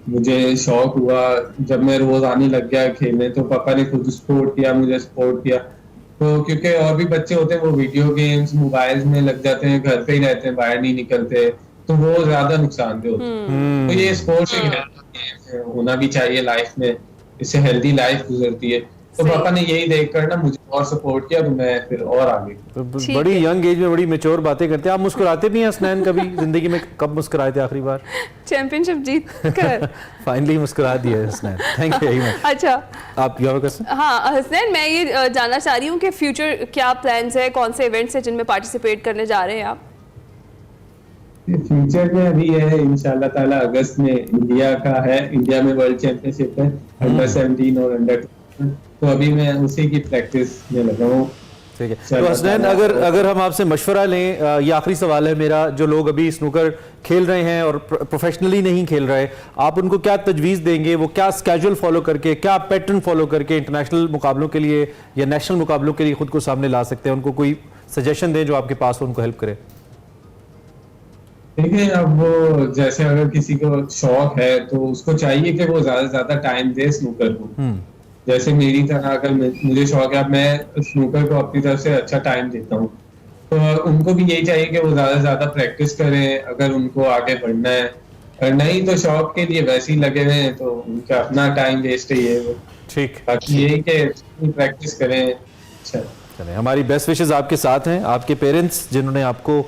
मुझे शौक हुआ, जब मैं रोज आने लग गया खेलने, तो पापा ने खुद सपोर्ट किया, मुझे सपोर्ट किया। तो क्योंकि और भी बच्चे होते हैं वो वीडियो गेम्स मोबाइल्स में लग जाते हैं, घर पे ही रहते हैं, बाहर नहीं निकलते, तो वो ज्यादा नुकसानदेह होते हैं। तो ये स्पोर्ट्स एक होना भी चाहिए लाइफ में, इससे हेल्दी लाइफ गुजरती है। तो पापा ने यही देखकर ना मुझे और सपोर्ट किया, तो मैं फिर और आगे। तो बड़ी यंग एज में बड़ी मैच्योर बातें करते हैं आप। मुस्कुराते भी हैं हसनैन कभी जिंदगी में? कब मुस्कुराए थे आखिरी बार? चैंपियनशिप जीत कर फाइनली मुस्कुरा दिया Hasnain, thank you very much. अच्छा, आप योर क्वेश्चन? हाँ हसनैन, मैं ये जानना चाह रही हूँ कि फ्यूचर क्या प्लान्स है, कौन से इवेंट्स है जिनमें पार्टिसिपेट करने जा रहे हैं आप? फ्यूचर में अभी है इंशाल्लाह ताला अगस्त में इंडिया का है, इंडिया में वर्ल्ड चैंपियनशिप है अंडर 17 और अंडर 12, तो अभी मैं उसी की प्रैक्टिस में लगा हूँ। ठीक है, तो हसनैन अगर हम आपसे मशवरा लें, ये आखिरी सवाल है मेरा, जो लोग अभी स्नूकर खेल रहे हैं और प्रोफेशनली नहीं खेल रहे, आप उनको क्या तजवीज़ देंगे? वो क्या स्केड्यूल फॉलो करके, क्या पैटर्न फॉलो करके इंटरनेशनल मुकाबलों के लिए या नेशनल मुकाबलों के लिए खुद को सामने ला सकते हैं? उनको कोई सजेशन दें जो आपके पास हो, उनको हेल्प करे। देखिए, अब वो जैसे अगर किसी को शौक है तो उसको चाहिए कि वो ज्यादा से ज्यादा टाइम दे स्नूकर को। जैसे मेरी तरह अगर मुझे शौक है, मैं स्नूकर को अपनी तरफ से अच्छा टाइम देता हूँ, तो उनको भी यही चाहिए कि वो ज्यादा से ज्यादा प्रैक्टिस करें अगर उनको आगे बढ़ना है। और नहीं तो शौक के लिए वैसे ही लगे हुए हैं तो उनका अपना टाइम वेस्ट ही है वो। ठीक, बाकी यही कि प्रैक्टिस करें। अच्छा, चलें, हमारी बेस्ट विशेस आपके साथ हैं, आपके पेरेंट्स जिन्होंने आपको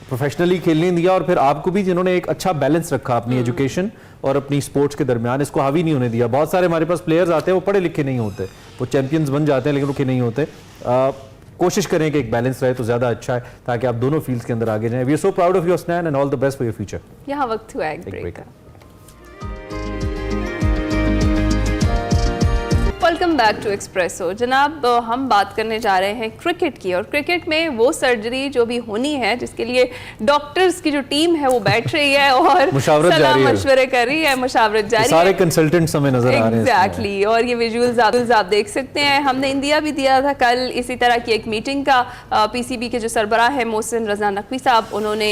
प्रोफेशनली खेलने दिया, और फिर आपको भी जिन्होंने एक अच्छा बैलेंस रखा अपनी एजुकेशन और अपनी स्पोर्ट्स के दरमियान, इसको हावी नहीं होने दिया। बहुत सारे हमारे पास प्लेयर्स आते हैं, वो पढ़े लिखे नहीं होते, वो चैंपियंस बन जाते हैं लेकिन रुके नहीं होते। कोशिश करें कि एक बैलेंस रहे तो ज़्यादा अच्छा है, ताकि आप दोनों फील्ड्स के अंदर आगे जाएं। We are so proud of you Hasnain and all the best for your future. यहाँ वक्त हुआ एक ब्रेक का। Welcome welcome back to Expresso. जनाब, हम बात करने जा रहे हैं क्रिकेट की, और क्रिकेट में वो सर्जरी जो भी होनी है जिसके लिए डॉक्टर्स की जो टीम है वो बैठ रही है और सलाह मशवरे कर रही है, मुशावरत जारी सारे है। कंसल्टेंट्स हमें नजर आ रहे हैं एग्जैक्टली, और ये विजुअल्स आप देख सकते हैं। हमने इंडिया भी दिया था कल इसी तरह की एक मीटिंग का। पीसीबी के जो सरबराह है मोहसिन रजा नकवी साहब, उन्होंने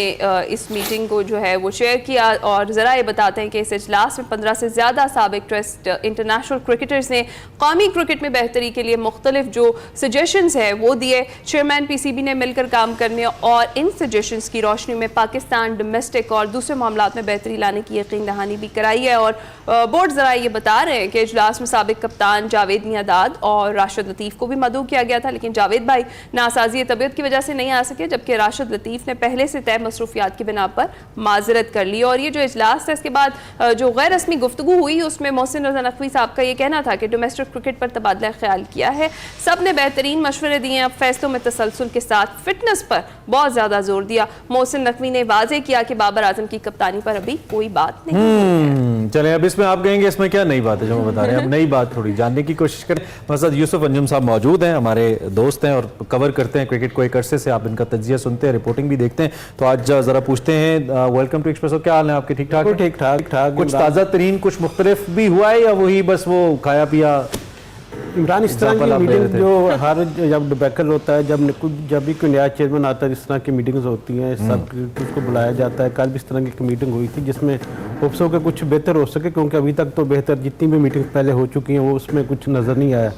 इस मीटिंग को जो है वो शेयर किया और ज़रा ये बताते हैं कि इस इजलास में 15 से ज़्यादा साबिक टेस्ट इंटरनेशनल क्रिकेटर्स ने कौमी क्रिकेट में बेहतरी के लिए मुख्तलिफ जो सजेशंस है वो दिए। चेयरमैन पीसीबी ने मिलकर काम करने और इन सजेशंस की रोशनी में पाकिस्तान डोमेस्टिक और दूसरे मामलात में बेहतरी लाने की यकीन दहानी भी कराई है। और बोर्ड ज़रा ये बता रहे हैं कि इजलास में साबिक कप्तान जावेद मियांदाद और राशिद लतीफ़ को भी मदऊ किया गया था, लेकिन जावेद भाई नासाजी तबीयत की वजह से नहीं आ सके, जबकि राशिद लतीफ़ ने पहले से तय मसरूफियात की बिना पर माजरत कर ली। और ये जो इजलास था इसके बाद जो गैर रस्मी गुफ्तगू हुई उसमें मोहसिन रजा नकवी साहब का ये कहना था कि डोमेस्टिक क्रिकेट पर तबादला ख्याल किया है, सब ने बेहतरीन मशवरे दिए, अब फैसलों में तसलसल के साथ फिटनेस पर बहुत ज़्यादा जोर दिया। मोहसिन नकवी ने वाजे किया कि बाबर आजम की कप्तानी पर अभी कोई बात नहीं। चले, अब इसमें आप कहेंगे इसमें क्या नई बात है जो हम बता रहे हैं। अब नई बात थोड़ी जानने की कोशिश करें। मसद यूसुफ अंजुम साहब मौजूद हैं, हमारे दोस्त हैं और कवर करते हैं क्रिकेट को एक अरसे से। आप इनका तज्जिया सुनते हैं, रिपोर्टिंग भी देखते हैं, तो आज ज़रा पूछते हैं। वेलकम टू एक्सप्रेसो, क्या हाल है आपके? ठीक ठाक? ठीक ठाक। कुछ ताज़ा तरीन, कुछ मुख्तलिफ भी हुआ है या वही बस वो खाया पिया? इमरान, इस तरह की मीटिंग जो हर जब डिबेकल होता है, जब भी कोई नया चेयरमैन आता है, इस तरह की मीटिंग्स होती हैं, सब उसको बुलाया जाता है। कल भी इस तरह की मीटिंग हुई थी जिसमें होप्स हो के कुछ बेहतर हो सके, क्योंकि अभी तक तो बेहतर जितनी भी मीटिंग पहले हो चुकी हैं वो उसमें कुछ नज़र नहीं आया।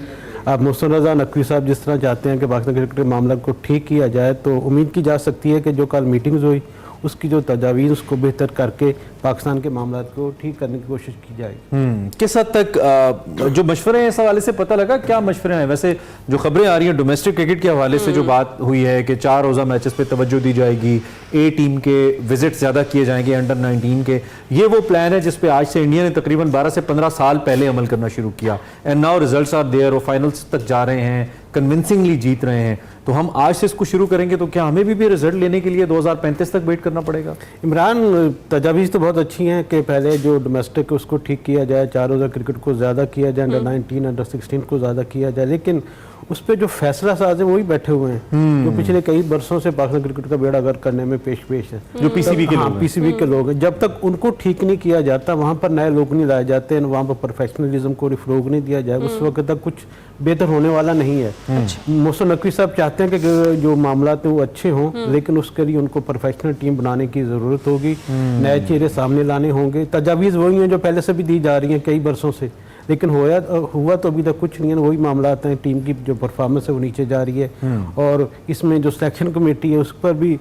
अब मोहसिन रजा नकवी साहब जिस तरह चाहते हैं कि पाकिस्तान क्रिकेट के मामला को ठीक किया जाए, तो उम्मीद की जा सकती है कि जो कल मीटिंग्स हुई उसकी जो तजावीज़ उसको बेहतर करके पाकिस्तान के मामला को ठीक करने की कोशिश की जाएगी। किस हद तक जो मशवरे हैं इस हवाले से पता लगा क्या मशवरे हैं? वैसे जो खबरें आ रही हैं डोमेस्टिक क्रिकेट के हवाले से जो बात हुई है कि 4 रोज़ा मैचेस पे तवज्जो दी जाएगी, ए टीम के विजिट ज़्यादा किए जाएंगे, अंडर 19 के, ये वो प्लान है जिस पे आज से इंडिया ने तकरीबन 12 से 15 साल पहले अमल करना शुरू किया। And now results are there, और फाइनल्स तक जा रहे हैं, कन्विंसिंगली जीत रहे हैं। तो हम आज से इसको शुरू करेंगे तो क्या हमें भी रिजल्ट लेने के लिए 2035 तक वेट करना पड़ेगा? इमरान, तजावीज़ तो बहुत अच्छी हैं कि पहले जो डोमेस्टिक उसको ठीक किया जाए, 4 रोज़ा क्रिकेट को ज़्यादा किया जाए, अंडर 19 अंडर 16 को ज़्यादा किया जाए, लेकिन उस पर जो फैसला साज है वही बैठे हुए हैं जो पिछले कई बरसों से पाकिस्तान क्रिकेट का बेड़ा गर्क करने में पेश है, जो पीसीबी के लोग पीसीबी के लोग हैं। जब तक उनको ठीक नहीं किया जाता, वहाँ पर नए लोग नहीं लाए जाते हैं, वहाँ पर प्रोफेशनलिज्म को फ़रोग नहीं दिया जाए, उस वक्त तक कुछ बेहतर होने वाला नहीं है। मोहसिन नकवी साहब चाहते हैं कि जो मामला हैं वो अच्छे हों, लेकिन उसके लिए उनको प्रोफेशनल टीम बनाने की ज़रूरत होगी, नए चेहरे सामने लाने होंगे। तजावीज़ वही हैं जो पहले से भी दी जा रही हैं कई बरसों से, लेकिन हुआ तो अभी तक कुछ नहीं है। वही मामला आते हैं, टीम की जो परफॉर्मेंस है वो नीचे जा रही है, और इसमें जो सिलेक्शन कमेटी है उस पर भी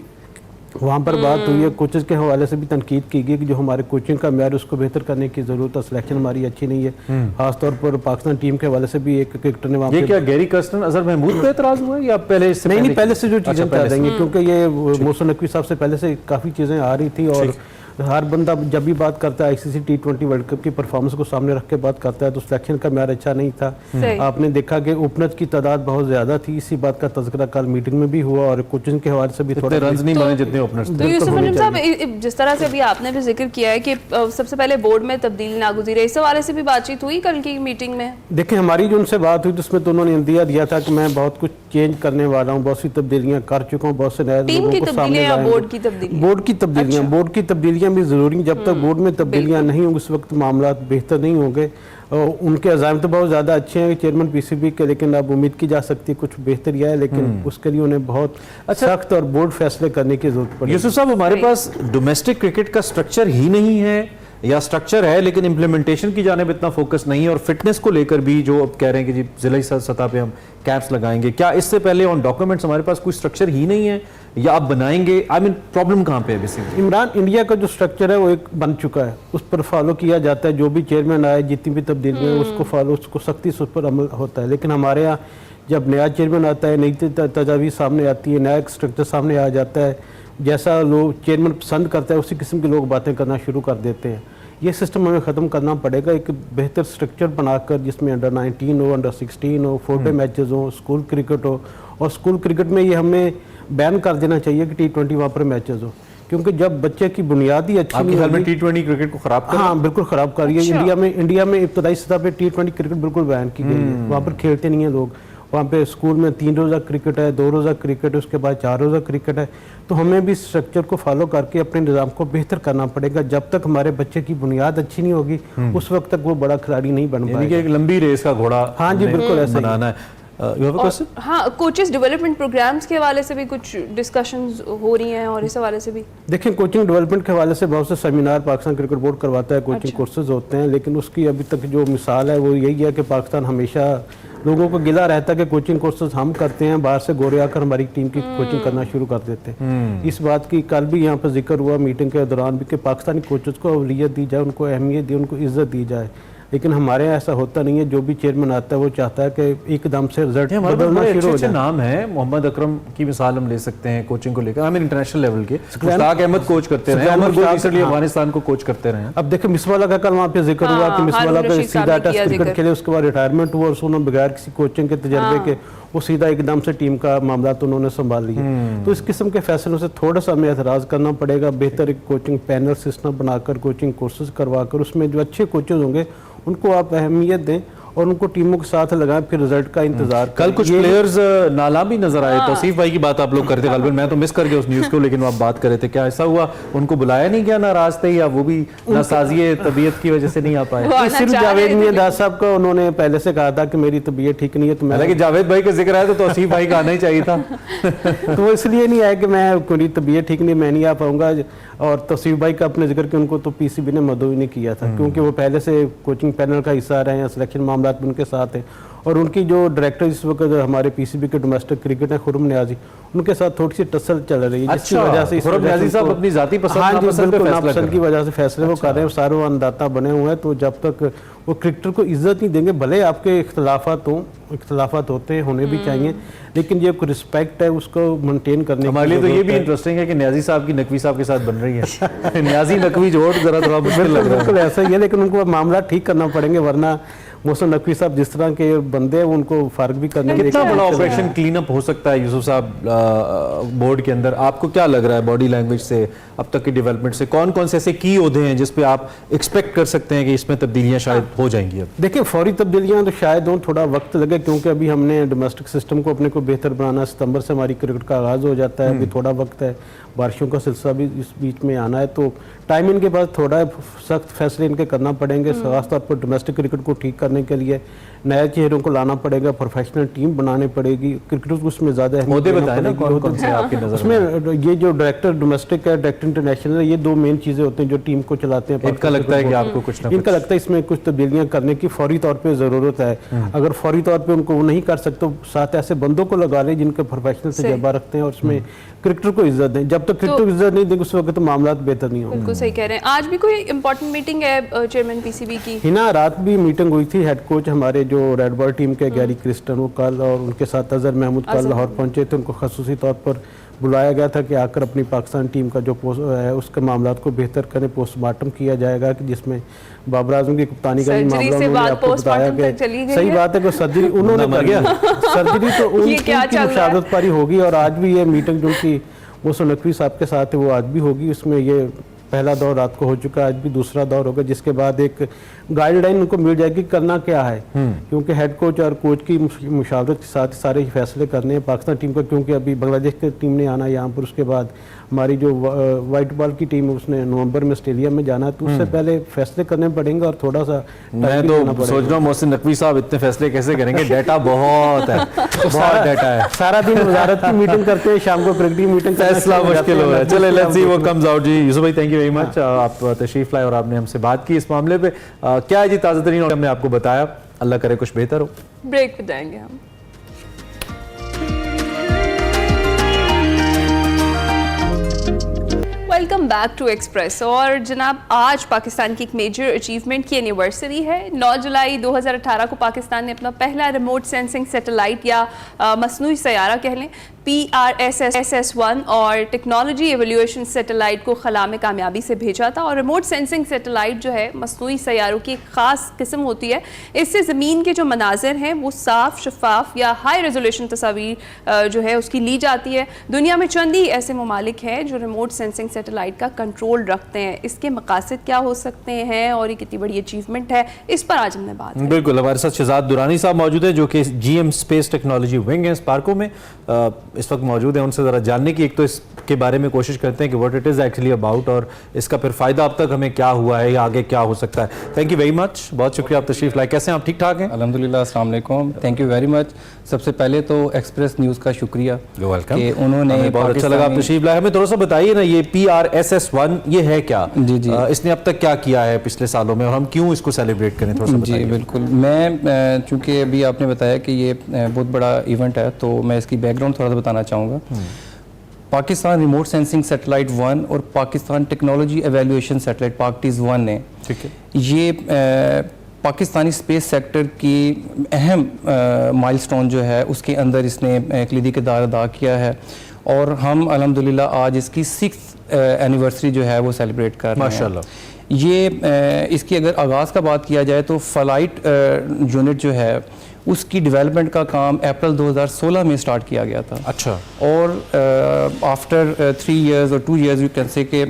वहाँ पर बात हुई है। कोचेस के हवाले से भी तनकीद की गई कि जो हमारे कोचिंग का म्यार उसको बेहतर करने की जरूरत है, सिलेक्शन हमारी अच्छी नहीं है। खासतौर पर पाकिस्तान टीम के हवाले से भी एक क्रिकेटर ने वहाँ पे क्या गैरी कर्स्टन, अजहर महमूद को एतराज हुआ है या पहले से? नहीं, पहले से जो चीज़ें चल रही हैं, क्योंकि ये मोहसिन नकवी साहब से पहले से काफ़ी चीज़ें आ रही थी, और हर बंदा जब भी बात करता है आईसीसी T20 वर्ल्ड कप की परफॉर्मेंस को सामने रख के बात करता है, तो सिलेक्शन का म्यार अच्छा नहीं था। आपने देखा कि ओपनर्स की तादाद बहुत ज्यादा थी, इसी बात का तज़किरा कल मीटिंग में भी हुआ, और कोचिंग के हवाले से भी थोड़े रन नहीं बने जितने ओपनर्स थे। तो यूसुफ अंजुम साहब, जिस तरह से अभी आपने भी जिक्र किया है कि सबसे पहले बोर्ड में तब्दीली नागुज़ीर है, इस हवाले से भी बातचीत हुई कल की मीटिंग में? देखिए, हमारी जो उनसे बात हुई तो उसमें तो उन्होंने इंदिया दिया था कि मैं बहुत कुछ चेंज करने वाला हूँ, बहुत सी तब्दीलियाँ कर चुका हूँ, बहुत से नए लोगों को सामने लाया। बोर्ड की तब्दीलियाँ? बोर्ड की तब्दीलियाँ भी जरूरी, जब तक बोर्ड में तब्दीलियाँ नहीं होंगी उस वक्त मामला बेहतर नहीं होंगे। उनके अज़ाइम तो बहुत ज़्यादा अच्छे हैं चेयरमैन पीसीबी के, लेकिन अब उम्मीद की जा सकती है कुछ बेहतरी आए, लेकिन उसके लिए उन्हें बहुत सख्त और बोर्ड फैसले करने की जरूरत पड़ेगी। यूसुफ साहब, हमारे पास डोमेस्टिक क्रिकेट का स्ट्रक्चर ही नहीं है, या स्ट्रक्चर है लेकिन इम्प्लीमेंटेशन की जानिब इतना फोकस नहीं है, और फिटनेस को लेकर भी जो अब कह रहे हैं कि जी जिला सतह पे हम कैंप्स लगाएंगे, क्या इससे पहले ऑन डॉक्यूमेंट्स हमारे पास कोई स्ट्रक्चर ही नहीं है या आप बनाएंगे? आई मीन प्रॉब्लम कहाँ पे है बेसिकली? इमरान, इंडिया का जो स्ट्रक्चर है वो एक बन चुका है, उस पर फॉलो किया जाता है, जो भी चेयरमैन आए, जितनी भी तब्दीली है उसको फॉलो, उसको सख्ती से उस पर अमल होता है। लेकिन हमारे यहाँ जब नया चेयरमैन आता है, नई तजावीज़ सामने आती है, नया स्ट्रक्चर सामने आ जाता है, जैसा लोग चेयरमैन पसंद करता है उसी किस्म के लोग बातें करना शुरू कर देते हैं। ये सिस्टम हमें ख़त्म करना पड़ेगा, एक बेहतर स्ट्रक्चर बनाकर जिसमें अंडर 19 हो, अंडर 16 हो, 4 डे मैचेस हो, स्कूल क्रिकेट हो, और स्कूल क्रिकेट में ये हमें बैन कर देना चाहिए कि T20 वहाँ पर मैचेस हो, क्योंकि जब बच्चे की बुनियादी अच्छी आपके नहीं ख्याल में होगी, T20 क्रिकेट को खराब कर हाँ बिल्कुल ख़राब कर रही है। इंडिया में इब्तदाई सतह पे T20 क्रिकेट बिल्कुल बैन की गई है। वहाँ पर खेलते नहीं हैं लोग। वहाँ पे स्कूल में 3 रोज़ा क्रिकेट है, 2 रोज़ा क्रिकेट है, उसके बाद 4 रोज़ा क्रिकेट है। तो हमें भी स्ट्रक्चर को फॉलो करके अपने निज़ाम को बेहतर करना पड़ेगा। जब तक हमारे बच्चे की बुनियाद अच्छी नहीं होगी उस वक्त तक वो बड़ा खिलाड़ी नहीं बन यानी कि पाएगा। एक लंबी रेस का घोड़ा हाँ जी, बिल्कुल ऐसा ही। बनाना है। You have a question? हाँ, कोचेस डेवलपमेंट प्रोग्राम्स के हवाले से भी कुछ डिस्कशंस हो रही हैं और इस हवाले से भी देखिए, कोचिंग डेवलपमेंट के हवाले से बहुत से सेमिनार पाकिस्तान क्रिकेट बोर्ड करवाता है, कोचिंग कोर्सेज होते हैं, लेकिन उसकी अभी तक जो मिसाल है वो यही है कि पाकिस्तान हमेशा लोगों को गिला रहता है कि कोचिंग कोर्सेज हम करते हैं, बाहर से गोरे आकर हमारी टीम की कोचिंग करना शुरू कर देते हैं। इस बात की कल भी यहाँ पर जिक्र हुआ मीटिंग के दौरान भी कि पाकिस्तानी कोचेज को अवलियत दी जाए, उनको अहमियत दी, उनको इज्जत दी जाए। लेकिन हमारे यहाँ ऐसा होता नहीं है। जो भी चेयरमैन आता है वो चाहता है कि एकदम से रिजल्ट बदलना शुरू हो जाए। नाम है मोहम्मद अकरम की मिसाल हम ले सकते हैं कोचिंग को लेकर, आई मीन इंटरनेशनल लेवल के। मुश्ताक अहमद कोच करते रहे, उमर गुल रिसेंटली अफगानिस्तान को कोच करते रहे। अब देखिए मिसवाला का कल वहाँ पे जिक्र हुआ कि मिसवाला का सीधा टेस्ट क्रिकेट खेले, उसके बाद रिटायरमेंट हुआ और उन्होंने बगैर किसी कोचिंग के तजर्बे के वो सीधा एकदम से टीम का मामला तो उन्होंने संभाल लिया। तो इस किस्म के फैसलों से थोड़ा सा हमें एतराज़ करना पड़ेगा। बेहतर एक कोचिंग पैनल सिस्टम बनाकर कोचिंग कोर्सेज करवाकर उसमें जो अच्छे कोचेज होंगे उनको आप अहमियत दें और उनको टीमों के साथ लगाएं, फिर रिजल्ट का इंतजार। कल कुछ प्लेयर्स नाला भी नजर आए। तौसीफ भाई की बात आप लोग करते गालिबन, मैं तो मिस कर गया उस न्यूज़ को, लेकिन आप बात कर रहे थे, क्या ऐसा हुआ उनको बुलाया नहीं गया, नाराज थे या वो भी नासाजिए तबीयत की वजह से नहीं आ पाए? सिर्फ जावेद मियां साहब को उन्होंने पहले से कहा था कि मेरी तबीयत ठीक नहीं है, तो हालांकि जावेद भाई का जिक्र आया तो तौसीफ भाई का आना ही चाहिए था। तो वो इसलिए नहीं आया कि मैं मेरी तबीयत ठीक नहीं, मैं नहीं आ पाऊंगा। और तौसीफ भाई का अपने जिक्र के उनको तो पीसीबी ने मदद ही नहीं किया था, क्योंकि वो पहले से कोचिंग पैनल का हिस्सा रहे हैं, सिलेक्शन मामला भी उनके साथ हैं। और उनकी जो डायरेक्टर इस वक्त हमारे पीसीबी के डोमेस्टिक क्रिकेट है खुरम न्याजी, उनके साथ थोड़ी सी टसल चल रही है, जिसकी वजह से खुरम न्याजी साहब अपनी जाती पसंद की वजह से फैसले वो कर रहे हैं, सारे अंदाता बने हुए हैं। तो जब तक वो क्रिकेटर को इज्जत नहीं देंगे, भले आपके इख्तलाफात होते हैं, होने भी चाहिए, लेकिन ये रिस्पेक्ट है उसको मेंटेन करने हमारे लिए तो ये भी इंटरेस्टिंग है कि न्याजी साहब की नकवी साहब के साथ बन रही है। न्याजी नकवी जोड़ जरा थोड़ा मुश्किल लग रहा है। बिल्कुल ऐसा ही है, लेकिन उनको मामला ठीक करना पड़ेंगे, वरना मोहसिन नकवी साहब जिस तरह के बंदे हैं उनको फर्क भी करने। कितना बड़ा ऑपरेशन क्लीन अप हो सकता है यूसुफ साहब बोर्ड के अंदर? आपको क्या लग रहा है बॉडी लैंग्वेज से अब तक की डेवलपमेंट से, कौन कौन से ऐसे की ओहदे हैं जिस पे आप एक्सपेक्ट कर सकते हैं कि इसमें तब्दीलियां शायद हो जाएंगी? अब देखिए, फौरी तब्दीलियां तो शायद हो, थोड़ा वक्त लगे, क्योंकि अभी हमने डोमेस्टिक सिस्टम को अपने को बेहतर बनाना, सितंबर से हमारी क्रिकेट का आगाज़ हो जाता है, अभी थोड़ा वक्त है, बारिशों का सिलसिला भी इस बीच में आना है, तो टाइम इनके पास थोड़ा सख्त फैसले इनके करना पड़ेंगे। खासतौर पर डोमेस्टिक क्रिकेट को ठीक करने के लिए नए चेहरों को लाना पड़ेगा, प्रोफेशनल टीम बनानी पड़ेगी, क्रिकेटर्स को उसमें ज़्यादा उसमें ये जो डायरेक्टर डोमेस्टिक है, डायरेक्टर इंटरनेशनल है, ये 2 मेन चीज़ें होते हैं जो टीम को चलाते हैं। इनका लगता है कि आपको कुछ ना इनका लगता है इसमें कुछ तब्दीलियां करने की फौरी तौर पे ज़रूरत है। अगर फौरी तौर पे उनको वो नहीं कर सकते, साथ ऐसे बंदों को लगा लें जिनके प्रोफेशनल तजुर्बा रखते हैं और उसमें क्रिकेटर को इज्जत दें। जब तक क्रिकेटर को इज्जत नहीं देंगे उस वक्त तो मामला बेहतर नहीं होंगे। बिल्कुल सही कह रहे हैं। आज भी कोई इंपॉर्टेंट मीटिंग है चेयरमैन पीसीबी की? हिना रात भी मीटिंग हुई थी। हेड कोच हमारे जो रेड बॉल टीम के गैरी क्रिस्टन, वो कल और उनके साथ अजहर महमूद कल लाहौर पहुंचे थे। उनको खसूसी तौर पर बुलाया गया था कि आकर अपनी पाकिस्तान टीम का जो है उसके मामला को बेहतर करें, पोस्टमार्टम किया जाएगा, कि जिसमें बाबर आजम की कप्तानी का भी मामला उन्होंने आपको बताया कि सही बात है कि सर्जरी उन्होंने कर गया, सर्जरी तो उनकी मुशावरत पर ही होगी। और आज भी ये मीटिंग जो कि मोहसिन नकवी साहब के साथ है वो आज भी होगी। उसमें ये पहला दौर रात को हो चुका है, आज भी दूसरा दौर होगा, जिसके बाद एक गाइडलाइन उनको मिल जाएगी करना क्या है, क्योंकि हेड कोच और कोच की मुशावरत के साथ सारे फैसले करने हैं पाकिस्तान टीम का, क्योंकि अभी बांग्लादेश की टीम ने आना यहाँ पर, उसके बाद हमारी जो वाइट बॉल की टीम है उसने नवंबर में ऑस्ट्रेलिया में जाना है, तो उससे पहले फैसले करने पड़ेंगे और थोड़ा सा मैं तो सोच रहा हूँ मोहसिन नकवी साहब इतने फैसले कैसे करेंगे, डाटा बहुत है, बहुत डाटा है, सारा दिन वजारत की मीटिंग करते हैं, शाम को क्रिकेट की मीटिंग, फैसला मुश्किल हो रहा है। चले लेट्स सी वो कम्स आउट। जी यूसुफ भाई थैंक यू वेरी मच, आप तशरीफ लाए और आपने हमसे बात की इस मामले पे। क्या है जी ताज़ा तरीन और हमने आपको बताया, अल्लाह करे कुछ बेहतर हो। ब्रेक पे जाएंगे हम। Welcome back to Express. और जनाब आज पाकिस्तान की एक मेजर अचीवमेंट की एनिवर्सरी है। 9 जुलाई 2018 को पाकिस्तान ने अपना पहला रिमोट सेंसिंग सैटेलाइट या मसनूई सैयारा कह लें PRSS-1 और टेक्नोलॉजी एवोल्यूशन सैटेलाइट को खला में कामयाबी से भेजा था। और रिमोट सेंसिंग सैटेलाइट जो है मसनूई सैयारों की एक ख़ास किस्म होती है। इससे ज़मीन के जो मनाज़र हैं वो साफ, शफाफ या हाई रेजोल्यूशन तस्वीर जो है उसकी ली जाती है। दुनिया में चंद ही ऐसे ममालिक हैं जो रिमोट सेंसिंग सैटेलाइट का कंट्रोल रखते हैं। इसके मकासद क्या हो सकते हैं और ये कितनी बड़ी अचीवमेंट है, इस पर आज हमने बात की। बिल्कुल, हमारे साथ शहजाद दुरानी साहब मौजूद हैं जो कि GM स्पेस टेक्नोलॉजी विंग है स्पार्को में इस वक्त मौजूद है। उनसे ज़रा जानने की एक तो इसके बारे में कोशिश करते हैं कि what it is actually about और इसका फिर फ़ायदा अब तक हमें क्या हुआ है या आगे क्या हो सकता है। थैंक यू वेरी मच, बहुत शुक्रिया आप तशरीफ़ लाए। कैसे हैं आप, ठीक ठाक हैं? अल्हम्दुलिल्लाह, अस्सलाम वालेकुम, थैंक यू वेरी मच। सबसे पहले तो एक्सप्रेस न्यूज़ का शुक्रिया कि उन्होंने बहुत अच्छा लगा आप तशरीफ़ लाए। हमें थोड़ा सा बताइए ना, ये PRSS-1 ये है क्या? जी जी, इसने अब तक क्या किया है पिछले सालों में और हम क्यों इसको सेलिब्रेट करें, थोड़ा सा बताइए। जी बिल्कुल, मैं चूँकि अभी आपने बताया कि ये बहुत बड़ा इवेंट है तो मैं इसकी बैकग्राउंड थोड़ा सा बताना चाहूँगा। पाकिस्तान रिमोट सेंसिंग सैटेलाइट 1 और Pakistan technology evaluation satellite PAKTIS-1 ने, ठीक है, ये पाकिस्तानी स्पेस सेक्टर की अहम माइलस्टोन जो है उसके अंदर इसने कलीदी किरदार अदा किया है। और हम अल्हम्दुलिल्लाह आज इसकी 6th एनिवर्सरी जो है वो सेलिब्रेट कर रहे हैं माशाल्लाह। ये इसकी अगर आगाज़ का बात किया जाए तो फ्लाइट यूनिट जो है उसकी डेवलपमेंट का काम अप्रैल 2016 में स्टार्ट किया गया था। अच्छा। और आफ्टर 3 years और 2 years यू कैन से के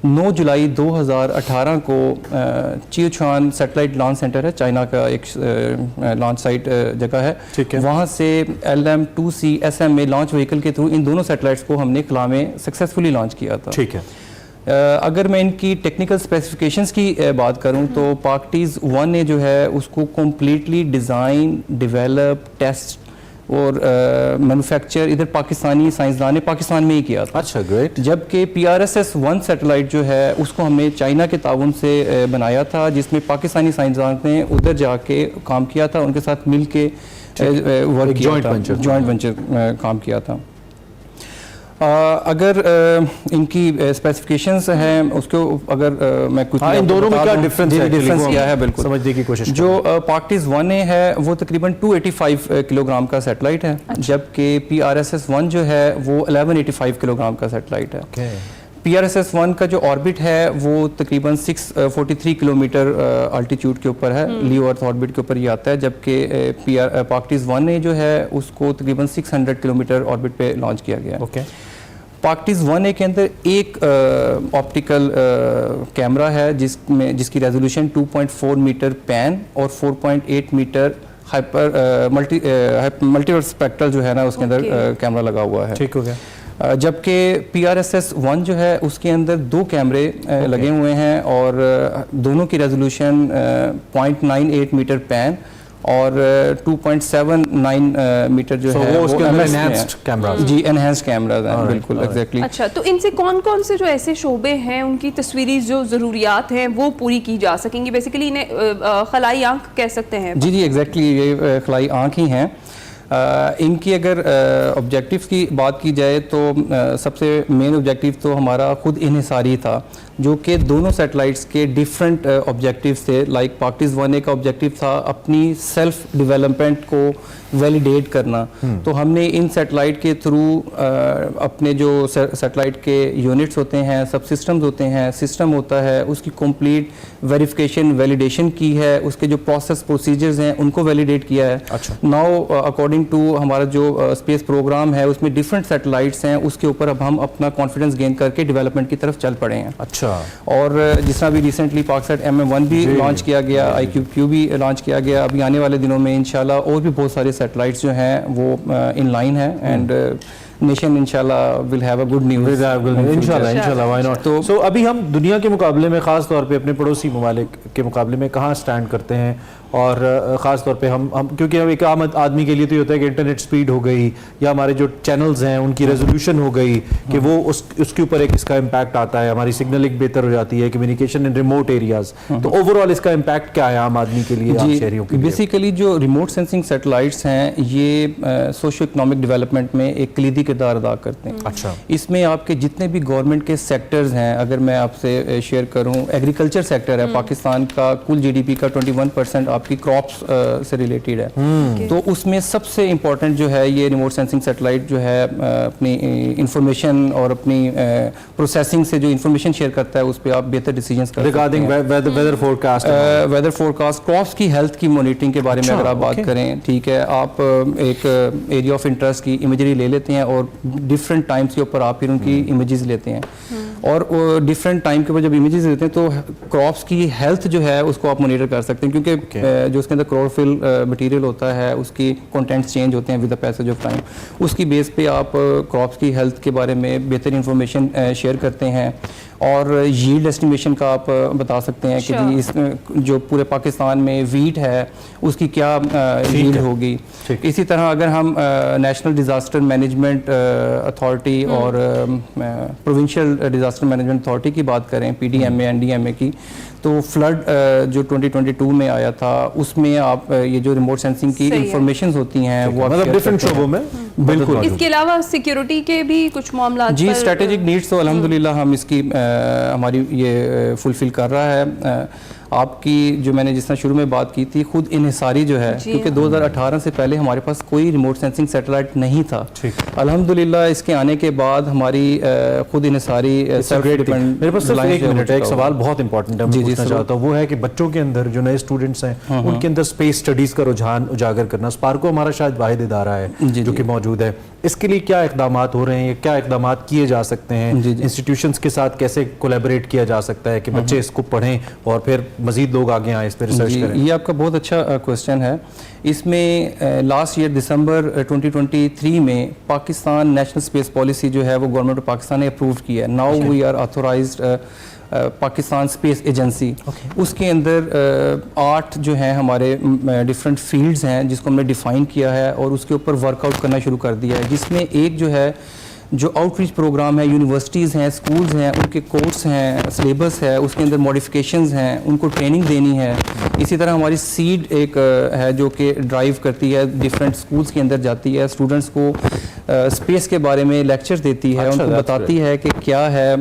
9 जुलाई 2018 को चियोचान सैटेलाइट लॉन्च सेंटर है, चाइना का एक लॉन्च साइट जगह है, ठीक है, वहाँ से LM-2C SMA लॉन्च व्हीकल के थ्रू इन दोनों सैटेलाइट्स को हमने खला में सक्सेसफुली लॉन्च किया था। ठीक है। अगर मैं इनकी टेक्निकल स्पेसिफिकेशंस की बात करूं तो PAKTIS-1 ने जो है उसको कम्प्लीटली डिज़ाइन, डेवलप, टेस्ट और मैन्युफैक्चर इधर पाकिस्तानी साइंसदान ने पाकिस्तान में ही किया था। अच्छा, ग्रेट। जबकि PRSS-1 सैटेलाइट जो है उसको हमने चाइना के ताउन से बनाया था, जिसमें पाकिस्तानी साइंसदान ने उधर जाके काम किया था, उनके साथ मिल के वर्क किया था, जॉइंट वेंचर काम किया था। अगर इनकी स्पेसिफिकेशंस हैं उसको अगर मैं कुछ इन दोनों में क्या डिफरेंस क्या है बिल्कुल समझने की कोशिश। जो PAKTIS-1 है वो तकरीबन 285 किलोग्राम का सैटेलाइट है। अच्छा। जबकि PRSS-1 जो है वो 1185 किलोग्राम का सैटेलाइट है। PRSS-1 का जो ऑर्बिट है वो तकरीबन 643 किलोमीटर अल्टीट्यूड के ऊपर है, लियो अर्थ ऑर्बिट के ऊपर ये आता है। जबकि PAKTIS-1 ने जो है उसको तकरीबन 600 किलोमीटर ऑर्बिट पे लॉन्च किया गया है। PAKTIS-1 के अंदर एक ऑप्टिकल कैमरा है जिसकी रेजोल्यूशन 2.4 मीटर पैन और 4.8 मीटर मल्टी स्पेक्ट्रल जो है ना उसके अंदर कैमरा लगा हुआ है। ठीक हो गया। जबकि PRSS-1 जो है उसके अंदर 2 कैमरे लगे हुए हैं और दोनों की रेजोल्यूशन 0.98 मीटर पैन और 2.79 मीटर जो है वो एनहांस्ड कैमरा। जी, एनहांस्ड कैमरा है, बिल्कुल एग्जैक्टली। अच्छा, तो इनसे कौन कौन से जो ऐसे शोबे हैं उनकी तस्वीरी जो ज़रूरियात हैं वो पूरी की जा सकेंगी? बेसिकली इन्हें खलाई आंख कह सकते हैं। जी जी एग्जैक्टली, ये खलाई आंख ही हैं। इनकी अगर ऑब्जेक्टिव्स की बात की जाए तो सबसे मेन ऑब्जेक्टिव तो हमारा खुद इन्हिसारी था, जो कि दोनों सैटेलाइट्स के डिफरेंट ऑब्जेक्टिव्स थे। लाइक PAKTIS-1 का ऑब्जेक्टिव था अपनी सेल्फ डेवलपमेंट को वैलिडेट करना, तो हमने इन सैटेलाइट के थ्रू अपने जो सैटेलाइट के यूनिट्स होते हैं, सब सिस्टम्स होते हैं, सिस्टम होता है, उसकी कंप्लीट वेरिफिकेशन वैलिडेशन की है, उसके जो प्रोसेस प्रोसीजर्स हैं उनको वैलिडेट किया है। अच्छा। नाउ अकॉर्डिंग टू हमारा जो स्पेस प्रोग्राम है उसमें डिफरेंट सैटेलाइट्स हैं, उसके ऊपर अब हम अपना कॉन्फिडेंस गेन करके डेवलपमेंट की तरफ चल पड़े हैं। अच्छा। और जिस तरह भी रिसेंटली PAKSat MM-1 भी लॉन्च किया गया, IQ-Q भी लॉन्च किया गया, अभी आने वाले दिनों में इंशाल्लाह और भी बहुत सारे सैटेलाइट्स जो हैं वो इन लाइन है एंड नेशन इंशाल्लाह will have a good news इंशाल्लाह, व्हाई नॉट। तो सो अभी हम दुनिया के मुकाबले में, ख़ास तौर पे अपने पड़ोसी ममालिक के मुकाबले में कहाँ स्टैंड करते हैं? और ख़ास तौर पे हम क्योंकि हम एक आम आदमी के लिए तो ये होता है कि इंटरनेट स्पीड हो गई या हमारे जो चैनल्स हैं उनकी रेजोल्यूशन हो गई कि वो उसके ऊपर एक इसका इम्पैक्ट आता है, हमारी सिग्नलिंग बेहतर हो जाती है, कम्युनिकेशन इन रिमोट एरियाज। तो ओवरऑल इसका इम्पैक्ट क्या है आम आदमी के लिए, आम शहरियों के लिए? बेसिकली जो रिमोट सेंसिंग सैटेलाइट्स हैं ये सोशो इकोनॉमिक डेवलपमेंट में एक कलीदी किरदार अदा करते हैं। अच्छा। इसमें आपके जितने भी गवर्नमेंट के सेक्टर्स हैं, अगर मैं आपसे शेयर करूं, एग्रीकल्चर सेक्टर है पाकिस्तान का, कुल जीडीपी का 21% आपकी क्रॉप्स से रिलेटेड है। तो उसमें सबसे इम्पोर्टेंट जो है ये रिमोट सेंसिंग सैटेलाइट जो है अपनी इंफॉर्मेशन और अपनी प्रोसेसिंग से जो इंफॉर्मेशन शेयर करता है उस पर आप बेहतर डिसीजंस कर regarding weather forecast, weather forecast, crops की हेल्थ की मॉनिटरिंग के बारे में अगर आप बात करें, ठीक है, आप एक एरिया ऑफ इंटरेस्ट की इमेजरी ले लेते हैं और डिफरेंट टाइम्स के ऊपर आप फिर उनकी इमेजेस लेते हैं और डिफरेंट टाइम के ऊपर जब इमेजेस लेते हैं तो क्रॉप्स की हेल्थ जो है उसको आप मॉनिटर कर सकते हैं, क्योंकि जो उसके अंदर क्लोरोफिल मटेरियल होता है उसकी कंटेंट्स चेंज होते हैं with the passage of time. उसकी बेस पे आप क्रॉप्स की हेल्थ के बारे में बेहतर इंफॉर्मेशन शेयर करते हैं और यील्ड एस्टिमेशन का आप बता सकते हैं कि जी इस जो पूरे पाकिस्तान में वीट है उसकी क्या यील्ड होगी। इसी तरह अगर हम नेशनल डिज़ास्टर मैनेजमेंट अथॉरिटी और प्रोविंशियल डिज़ास्टर मैनेजमेंट अथॉरिटी की बात करें, पीडीएमए एनडीएमए की, तो फ्लड जो 2022 में आया था उसमें आप ये जो रिमोट सेंसिंग की इंफॉर्मेशन होती हैं वो मतलब डिफरेंट शोबों में बिल्कुल। इसके अलावा सिक्योरिटी के भी कुछ मामला जी, स्ट्रेटेजिक नीड्स तो अल्हम्दुलिल्लाह हम इसकी हमारी ये फुलफिल कर रहा है। आपकी जो मैंने जिस तरह शुरू में बात की थी, खुद इन्हिसारी जो है, क्योंकि 2018 से पहले हमारे पास कोई रिमोट सेंसिंग सैटेलाइट नहीं था। अल्हम्दुलिल्लाह इसके आने के बाद हमारी खुद इन्हिसारी मेरे पास सिर्फ एक मिनट है, एक सवाल बहुत इंपॉर्टेंट है मैं पूछना चाहता हूँ, वो है कि बच्चों के अंदर जो नए स्टूडेंट्स हैं उनके अंदर स्पेस स्टडीज का रुझान उजागर करना। स्पार्को हमारा शायद वाहिद इदारा है जो कि मौजूद है, इसके लिए क्या इकदाम हो रहे हैं, क्या इकदाम किए जा सकते हैं, इंस्टीट्यूशंस के साथ कैसे कोलैबोरेट किया जा सकता है कि बच्चे इसको पढ़ें और फिर मजीद लोग आगे आए इस पर रिसर्च करें? ये आपका बहुत अच्छा क्वेश्चन है। इसमें लास्ट ईयर दिसंबर 2023 में पाकिस्तान नेशनल स्पेस पॉलिसी जो है वो गवर्नमेंट ऑफ पाकिस्तान ने अप्रूव किया है। Now we are authorised Pakistan space agency. उसके अंदर 8 जो हैं हमारे डिफरेंट फील्ड्स हैं जिसको हमने डिफ़ाइन किया है और उसके ऊपर वर्कआउट करना शुरू कर दिया है, जिसमें एक जो है जो आउटरीच प्रोग्राम है, यूनिवर्सिटीज़ हैं, स्कूल्स हैं, उनके कोर्स हैं, सिलेबस है, उसके अंदर मॉडिफिकेशंस हैं, उनको ट्रेनिंग देनी है। इसी तरह हमारी सीड एक है जो कि ड्राइव करती है, डिफरेंट स्कूल्स के अंदर जाती है, स्टूडेंट्स को स्पेस के बारे में लेक्चर्स देती है, उनको बताती है कि क्या है,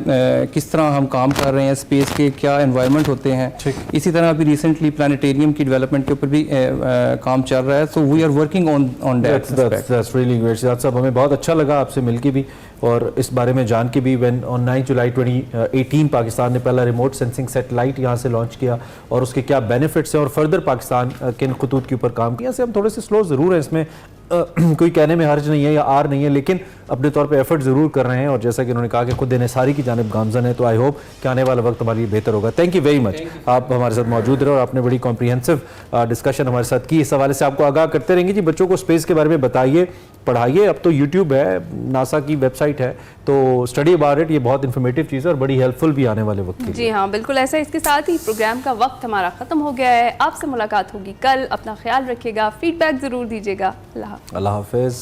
किस तरह हम काम कर रहे हैं, स्पेस के क्या एनवायरनमेंट होते हैं। इसी तरह अभी रिसेंटली प्लानिटेरियम की डेवलपमेंट के ऊपर भी काम चल रहा है। So we are working on that. That's really great Siddharth साहब, हमें बहुत अच्छा लगा आपसे मिलके भी और इस बारे में जान के भी। व्हेन ऑन 9 जुलाई 2018 पाकिस्तान ने पहला रिमोट सेंसिंग सैटेलाइट यहाँ से लॉन्च किया और उसके क्या बेनिफिट्स हैं और फर्दर पाकिस्तान किन खतूत के ऊपर काम किया। से हम थोड़े से स्लो ज़रूर हैं, इसमें कोई कहने में हर्ज नहीं है या आर नहीं है, लेकिन अपने तौर पे एफर्ट ज़रूर कर रहे हैं और जैसा कि उन्होंने कहा कि खुद इन्हिसारी की जानिब गामज़न है, तो आई होप कि आने वाला वक्त हमारे लिए बेहतर होगा। थैंक यू वेरी मच, आप हमारे साथ मौजूद रहे और आपने बड़ी कॉम्प्रिहेंसिव डिस्कशन हमारे साथ की। इस हवाले से आपको आगाह करते रहेंगे जी, बच्चों को स्पेस के बारे में बताइए, पढ़ाइए। अब तो यूट्यूब है, नासा की वेबसाइट है, तो स्टडी अबाउट इट, ये बहुत इन्फॉर्मेटिव चीज़ है और बड़ी हेल्पफुल भी आने वाले वक्त की। जी हाँ, बिल्कुल ऐसा। इसके साथ ही प्रोग्राम का वक्त हमारा ख़त्म हो गया है। आपसे मुलाकात होगी कल, अपना ख्याल रखिएगा, फीडबैक ज़रूर दीजिएगा। अल्लाह हाफिज़।